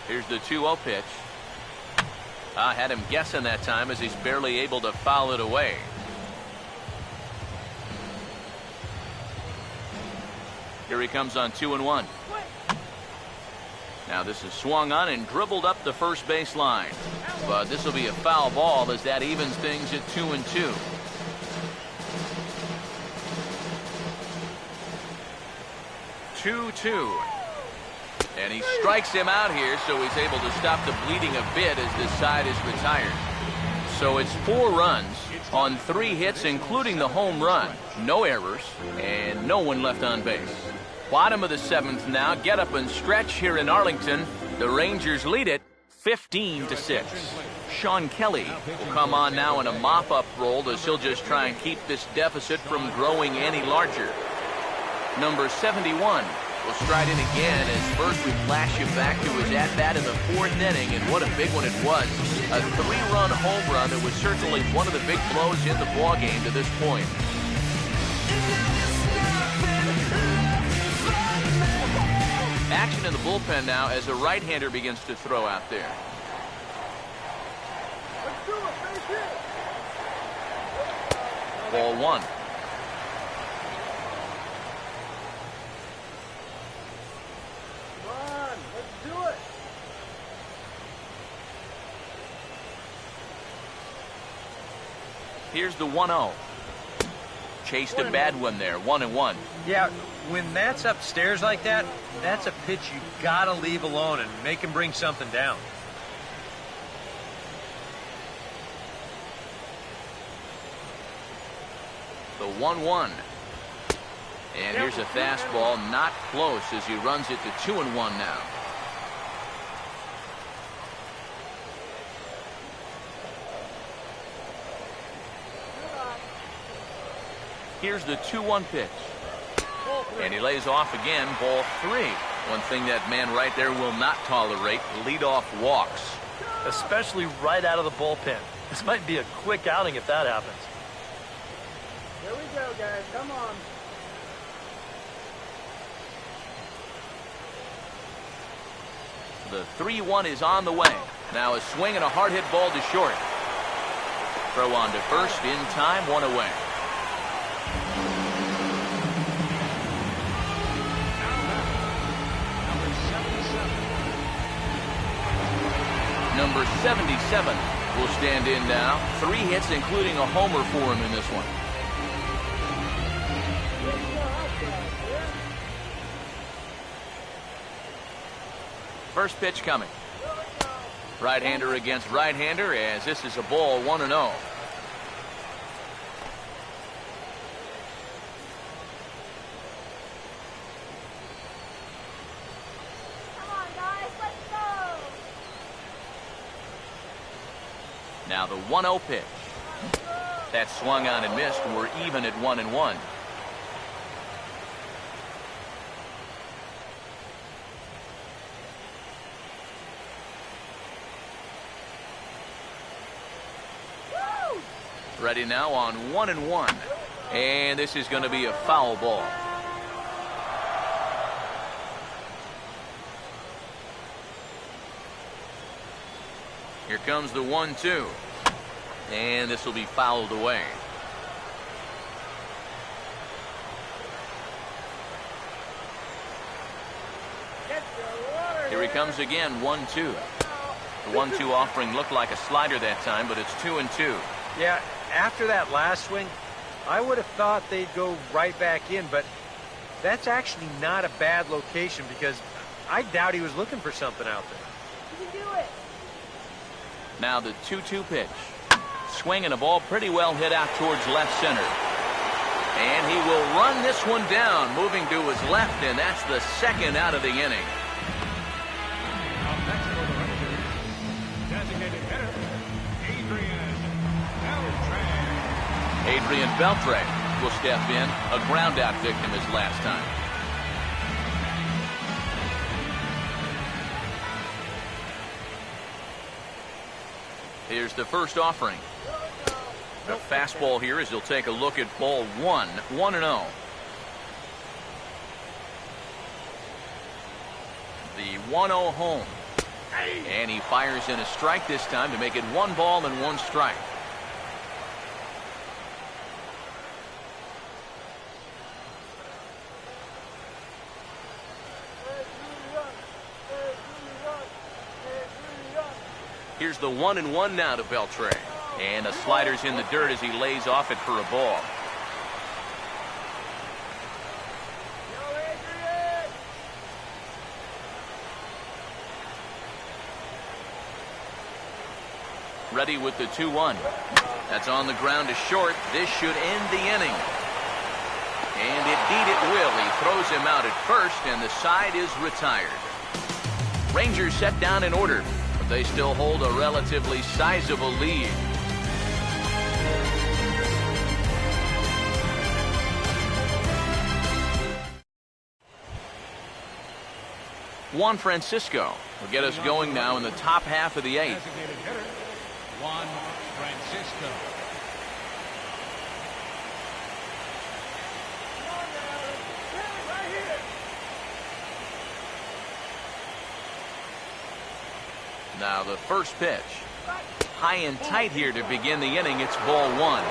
Here's the 2-0 pitch. I had him guessing that time as he's barely able to foul it away. Here he comes on 2-1. Now this is swung on and dribbled up the first base line. But this will be a foul ball as that evens things at 2-2. And he strikes him out here, so he's able to stop the bleeding a bit as this side is retired. So it's 4 runs on 3 hits, including the home run. No errors, and no one left on base. Bottom of the 7th now. Get up and stretch here in Arlington. The Rangers lead it 15-6. Sean Kelly will come on now in a mop-up role as he'll just try and keep this deficit from growing any larger. Number 71 will stride in again as first we flash you back to his at-bat in the 4th inning, and what a big one it was. A 3-run home run that was certainly one of the big blows in the ballgame to this point. Action in the bullpen now as a right-hander begins to throw out there. Ball one. Here's the 1-0. Chased a bad one there, 1-1. Yeah, when that's upstairs like that, that's a pitch you gotta leave alone and make him bring something down. The 1-1. And here's a fastball, not close as he runs it to 2-1 now. Here's the 2-1 pitch. And he lays off again, ball 3. One thing that man right there will not tolerate, leadoff walks. Especially right out of the bullpen. This might be a quick outing if that happens. Here we go, guys. Come on. The 3-1 is on the way. Now a swing and a hard hit ball to short. Throw on to first in time, 1 away. Number 77 will stand in now. 3 hits, including a homer for him in this one. First pitch coming. Right-hander against right-hander as this is a ball, 1-0. Now the 1-0 pitch. That swung on and missed. We're even at 1-1. Ready now on 1-1. And this is going to be a foul ball. Here comes the 1-2. And this will be fouled away. Here he comes again, 1-2. The 1-2 offering looked like a slider that time, but it's 2-2. Yeah, after that last swing, I would have thought they'd go right back in, but that's actually not a bad location because I doubt he was looking for something out there. You can do it. Now the 2-2 pitch. Swinging a ball pretty well hit out towards left center. And he will run this one down, moving to his left, and that's the second out of the inning. Up next for the Rangers, designated hitter, Adrian Beltre will step in. A ground out victim his last time. Here's the first offering. A fastball here as he'll take a look at ball 1, 1-0. The 1-0 home. And he fires in a strike this time to make it 1 ball and 1 strike. Here's the 1-1 now to Beltre. And the slider's in the dirt as he lays off it for a ball. Ready with the 2-1. That's on the ground to short. This should end the inning. And indeed it will. He throws him out at first, and the side is retired. Rangers set down in order, but they still hold a relatively sizable lead. Juan Francisco will get us going now in the top half of the 8th. designated hitter, Juan Francisco. Now the first pitch. High and tight here to begin the inning. It's ball 1.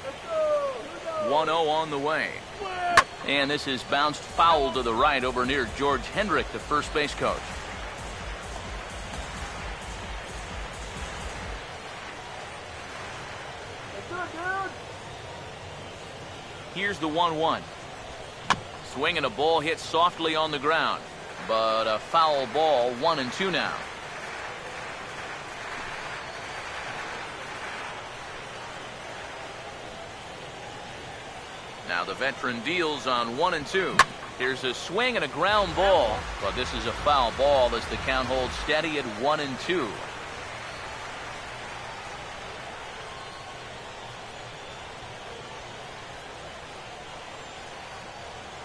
Let's go. 1-0 on the way. And this is bounced foul to the right over near George Hendrick, the first base coach. Here's the 1-1. Swinging a ball hit softly on the ground, but a foul ball. 1-2 now. Now the veteran deals on 1-2. Here's a swing and a ground ball, but this is a foul ball as the count holds steady at 1-2.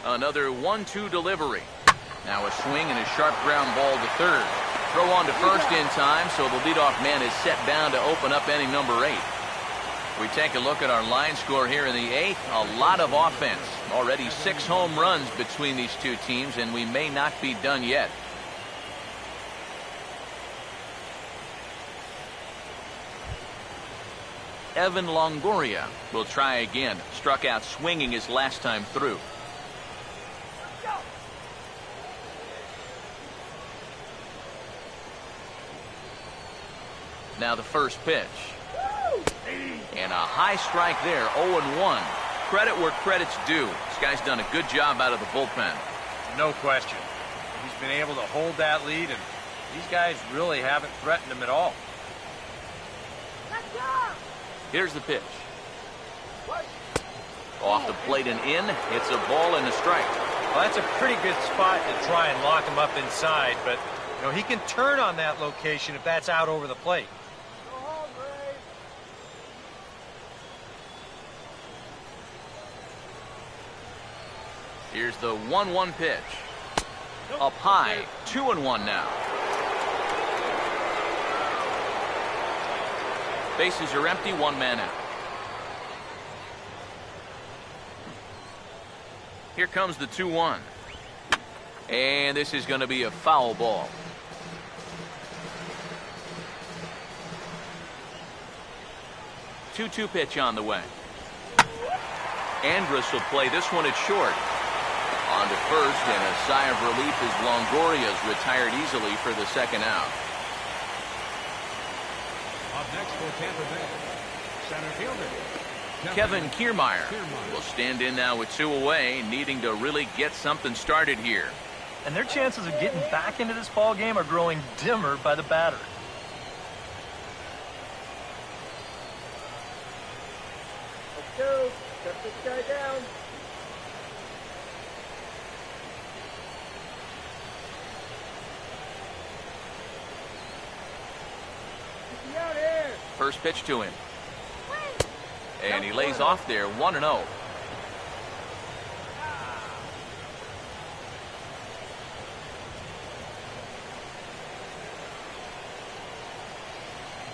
Another 1-2 delivery. Now a swing and a sharp ground ball to third. Throw on to first in time, so the leadoff man is set down to open up inning number 8. We take a look at our line score here in the 8th. A lot of offense. Already 6 home runs between these two teams, and we may not be done yet. Evan Longoria will try again. Struck out swinging his last time through. Now the first pitch. And a high strike there, 0-1. Credit where credit's due. This guy's done a good job out of the bullpen. No question. He's been able to hold that lead, and these guys really haven't threatened him at all. Here's the pitch. Off the plate and in. It's a ball and a strike. Well, that's a pretty good spot to try and lock him up inside, but you know, he can turn on that location if that's out over the plate. Here's the 1-1 pitch. Up high, 2-1 now. Bases are empty, one man out. Here comes the 2-1. And this is going to be a foul ball. Two-two pitch on the way. Andrus will play this one at short. On to first, and a sigh of relief as Longoria's retired easily for the second out. Up next for Tampa Bay, center fielder Kevin Kiermaier will stand in now with two away, needing to really get something started here. And their chances of getting back into this ball game are growing dimmer by the batter. Let's go. Shut this guy down. Get me out here. First pitch to him. And he lays off there, 1-0.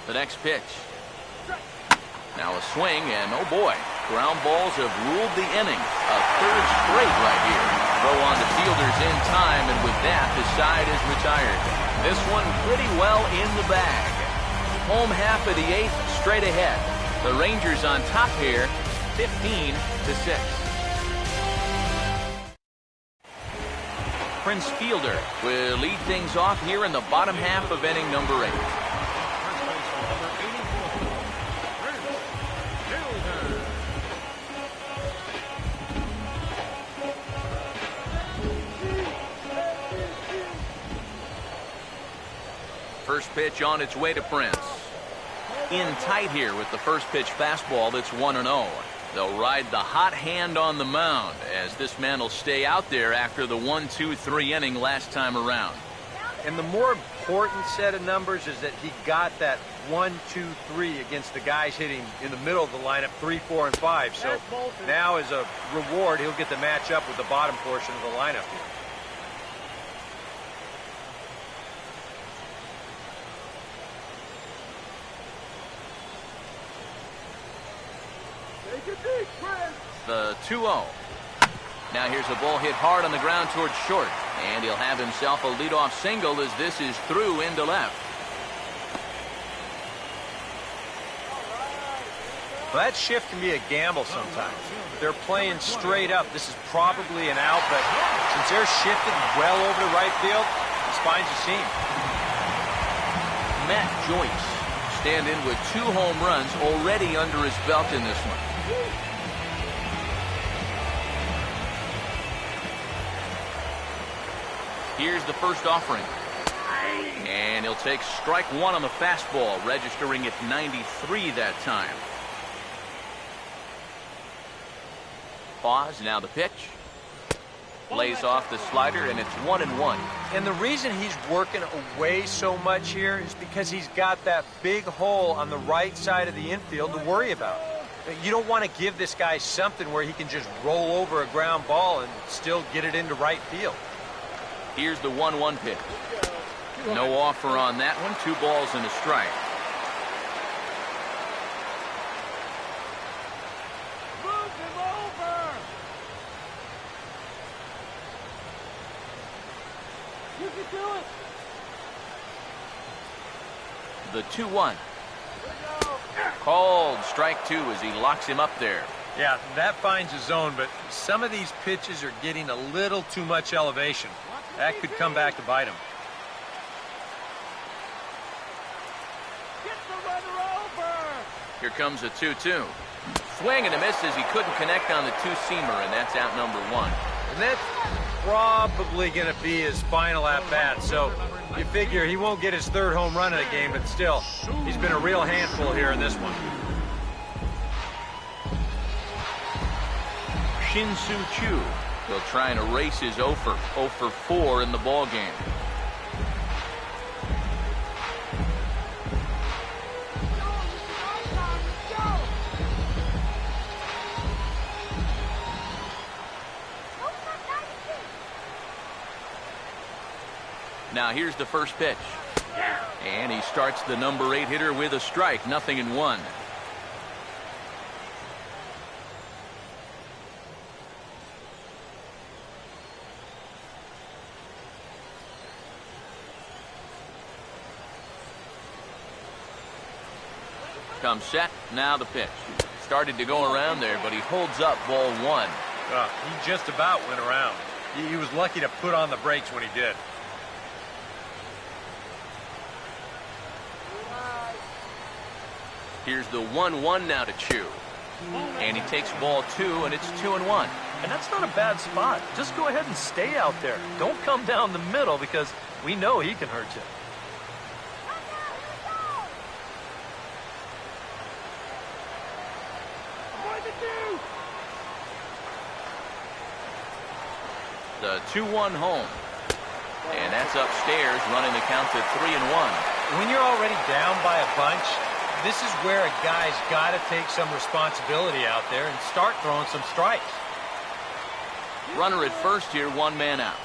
The next pitch. Now a swing, and oh boy, ground balls have ruled the inning. A third straight right here. Throw on the fielders in time, and with that, the side is retired. This one pretty well in the bag. Home half of the eighth, straight ahead. The Rangers on top here, 15-6. Prince Fielder will lead things off here in the bottom half of inning number 8. First pitch on its way to Prince. In tight here with the first pitch fastball that's 1-0. They'll ride the hot hand on the mound as this man will stay out there after the 1-2-3 inning last time around. And the more important set of numbers is that he got that 1-2-3 against the guys hitting in the middle of the lineup, 3, 4, and 5. So now as a reward, he'll get to match up with the bottom portion of the lineup here. The 2-0. Now here's a ball hit hard on the ground towards short. And he'll have himself a leadoff single as this is through into left. Well, that shift can be a gamble sometimes. They're playing straight up. This is probably an out, but since they're shifted well over to right field, this finds a seam. Matt Joyce stand in with 2 home runs already under his belt in this one. Here's the first offering. And he'll take strike 1 on the fastball, registering at 93 that time. Pause, now the pitch. Lays off the slider, and it's 1-1. And the reason he's working away so much here is because he's got that big hole on the right side of the infield to worry about. You don't want to give this guy something where he can just roll over a ground ball and still get it into right field. Here's the 1-1 pitch. No offer on that one. 2 balls and a strike. Move him over. You can do it. The 2-1. Called strike 2 as he locks him up there. Yeah, that finds a zone, but some of these pitches are getting a little too much elevation. That could come back to bite him. Get the runner over. Here comes a 2-2. Swing and a miss as he couldn't connect on the 2-seamer, and that's out number 1. And that's probably going to be his final at-bat, so you figure he won't get his 3rd home run in a game, but still, he's been a real handful here in this one. Shin-Soo Choo. He'll try and erase his 0 for 4 in the ball game. Now here's the first pitch. And he starts the number 8 hitter with a strike, 0-1. Comes set, now the pitch. Started to go around there, but he holds up ball 1. He just about went around. He was lucky to put on the brakes when he did. Here's the 1-1 now to Choo. And he takes ball 2, and it's 2-1. And that's not a bad spot. Just go ahead and stay out there. Don't come down the middle because we know he can hurt you. The 2-1 home. And that's upstairs, running the count to 3-1. When you're already down by a bunch, this is where a guy's got to take some responsibility out there and start throwing some strikes. Runner at first here, 1 man out.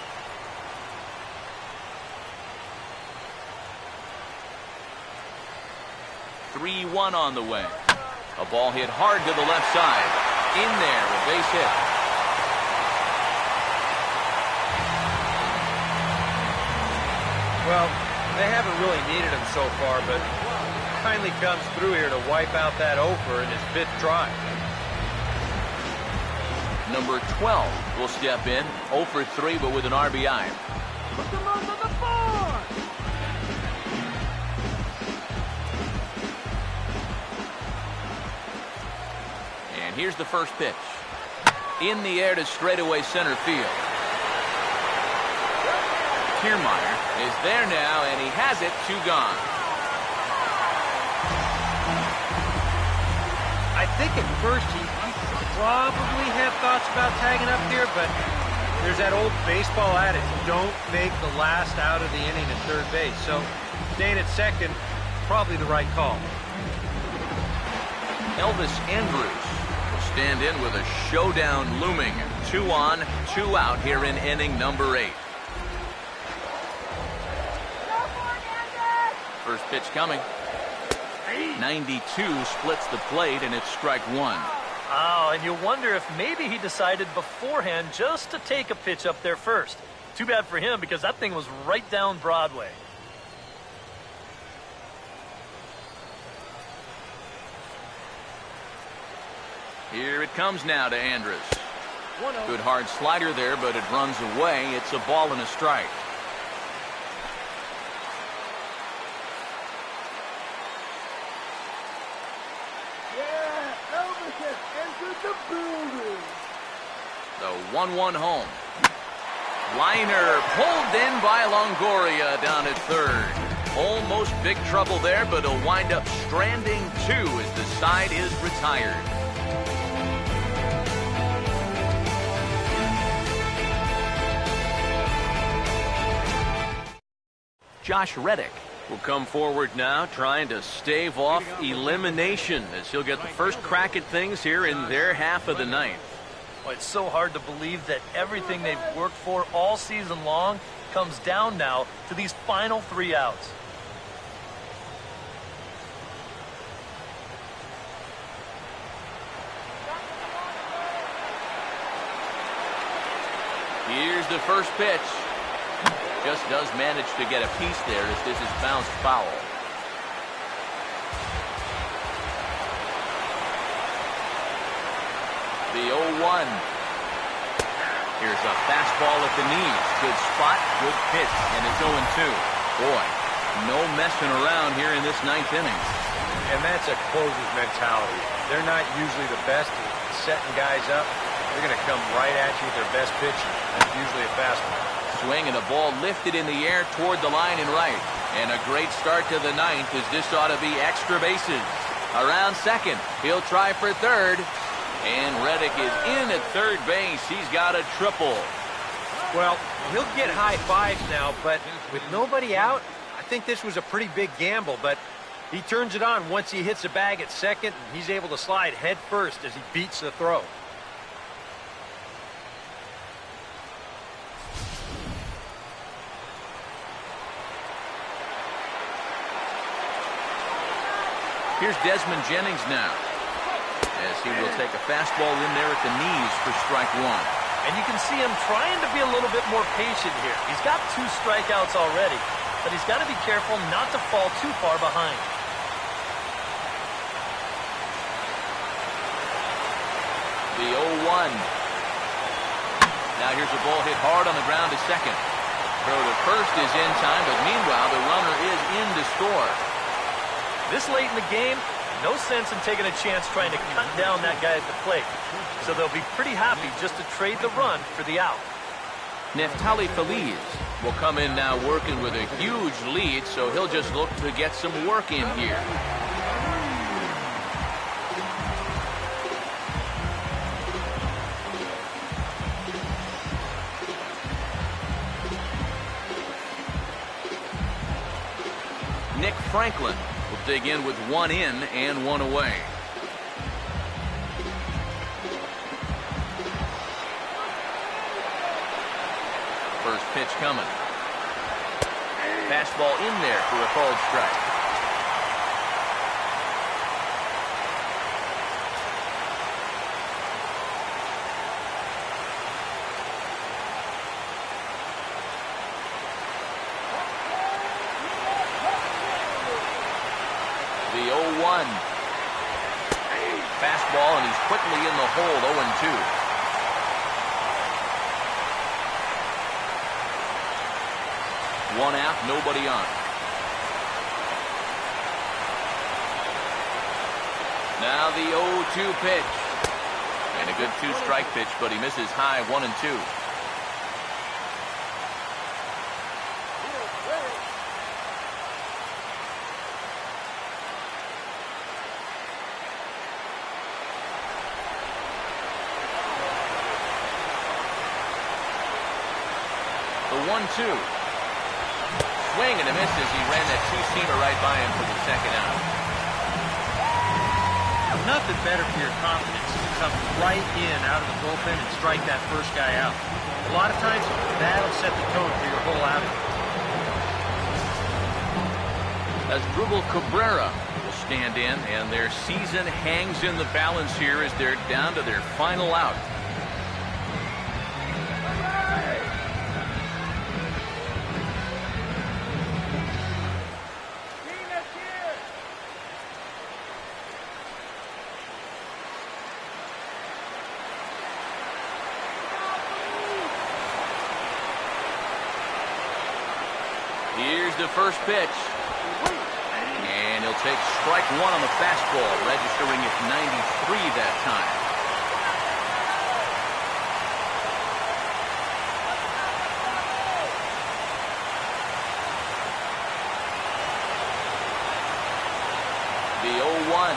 (3-1) on the way. A ball hit hard to the left side. In there, a base hit. Well, they haven't really needed him so far, but finally comes through here to wipe out that over in his 5th try. Number 12 will step in, 0 for 3, but with an RBI. Put them on the board! And here's the first pitch. In the air to straightaway center field. Kiermaier is there now, and he has it, 2 gone. I think at first he probably had thoughts about tagging up here, but there's that old baseball adage, don't make the last out of the inning at third base. So staying at second, probably the right call. Elvis Andrus will stand in with a showdown looming. 2 on, 2 out here in inning number 8. First pitch coming. 92 splits the plate, and it's strike 1. Oh, and you wonder if maybe he decided beforehand just to take a pitch up there first. Too bad for him because that thing was right down Broadway. Here it comes now to Andrus. Good hard slider there, but it runs away. It's a ball and a strike. The 1-1 home. Liner pulled in by Longoria down at third. Almost big trouble there, but he'll wind up stranding 2 as the side is retired. Josh Reddick will come forward now, trying to stave off elimination as he'll get the first crack at things here in their half of the ninth. Well, it's so hard to believe that everything they've worked for all season long comes down now to these final 3 outs. Here's the first pitch. Just does manage to get a piece there as this is bounced foul. The 0-1. Here's a fastball at the knees. Good spot, good pitch, and it's 0-2. Boy, no messing around here in this 9th inning. And that's a closer's mentality. They're not usually the best at setting guys up. They're going to come right at you with their best pitch. That's usually a fastball. Swing and a ball lifted in the air toward the line and right. And a great start to the 9th as this ought to be extra bases. Around second, he'll try for third. And Reddick is in at third base. He's got a triple. Well, he'll get high fives now, but with nobody out, I think this was a pretty big gamble, but he turns it on once he hits the bag at second, and he's able to slide head first as he beats the throw. Here's Desmond Jennings now, as he will take a fastball in there at the knees for strike one. And you can see him trying to be a little bit more patient here. He's got 2 strikeouts already, but he's got to be careful not to fall too far behind. The 0-1. Now here's a ball hit hard on the ground to second. Throw to first is in time, but meanwhile the runner is in to score. This late in the game, no sense in taking a chance trying to cut down that guy at the plate. So they'll be pretty happy just to trade the run for the out. Neftali Feliz will come in now working with a huge lead, so he'll just look to get some work in here. Nick Franklin will dig in with 1 in and 1 away. First pitch coming. Fastball in there for a called strike. The 0-1. Fastball, and he's quickly in the hole, 0-2. One out, nobody on. Now the 0-2 pitch. And a good 2-strike pitch, but he misses high, 1 and 2. The 1-2. Swing and a miss as he ran that 2-seamer right by him for the second out. Nothing better for your confidence to come right in out of the bullpen and strike that first guy out. A lot of times, that'll set the tone for your whole outing. As Drupal Cabrera will stand in, and their season hangs in the balance here as they're down to their final out. Here's the first pitch. And he'll take strike 1 on the fastball, registering at 93 that time. The 0-1.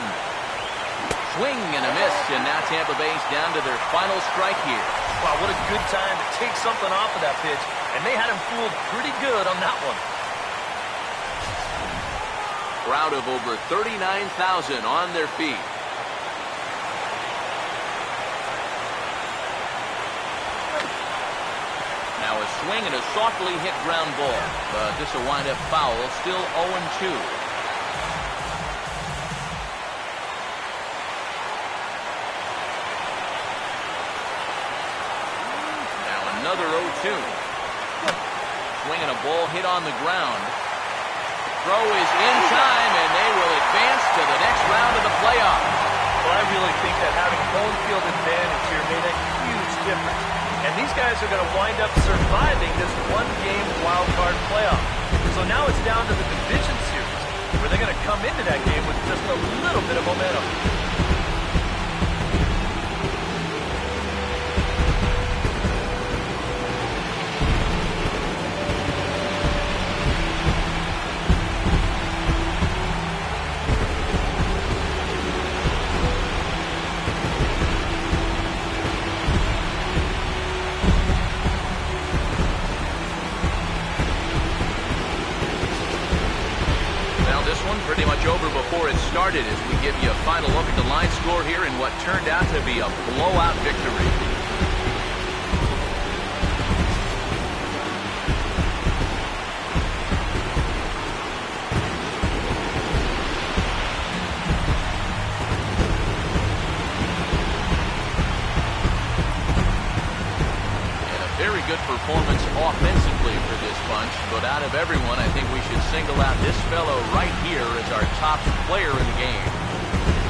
Swing and a miss, and now Tampa Bay's down to their final strike here. Wow, what a good time to take something off of that pitch. And they had him fooled pretty good on that one. Crowd of over 39,000 on their feet. Now a swing and a softly hit ground ball. But this will wind up foul, still 0-2. Now another 0-2. Swing and a ball hit on the ground. Throw is in time, and they will advance to the next round of the playoffs. Well, I really think that having home field advantage here made a huge difference. And these guys are going to wind up surviving this one-game wild card playoff. So now it's down to the division series, where they're going to come into that game with just a little bit of momentum. one pretty much over before it started as we give you a final look at the line score here in what turned out to be a blowout victory. Very good performance offensively for this bunch, but out of everyone, I think we should single out this fellow right here as our top player in the game.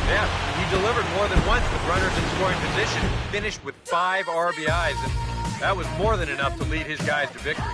Yeah, he delivered more than once with runners in scoring position, finished with 5 RBIs, and that was more than enough to lead his guys to victory.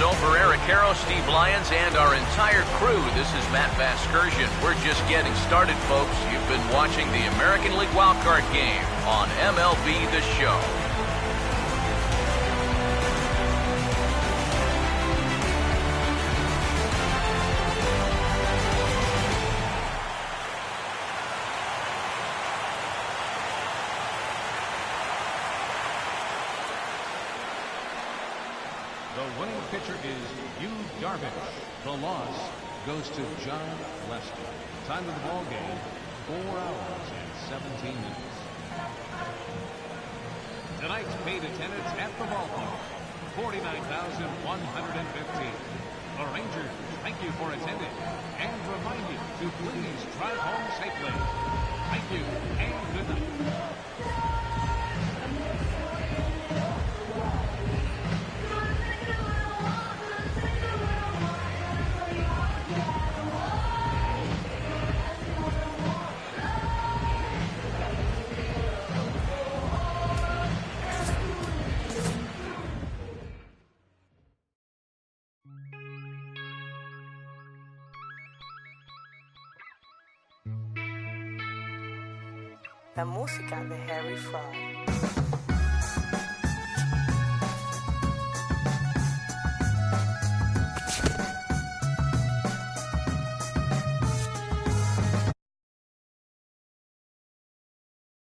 So for Eric Harrow, Steve Lyons, and our entire crew, this is Matt Vasgersian. We're just getting started, folks. You've been watching the American League Wildcard game on MLB The Show. The winning pitcher is Yu Darvish. The loss goes to John Lester. Time of the ball game, 4 hours and 17 minutes. Tonight's paid attendance at the ballpark, 49,115. The Rangers thank you for attending and remind you to please drive home safely. Thank you and good night. La música de Harry Fraud.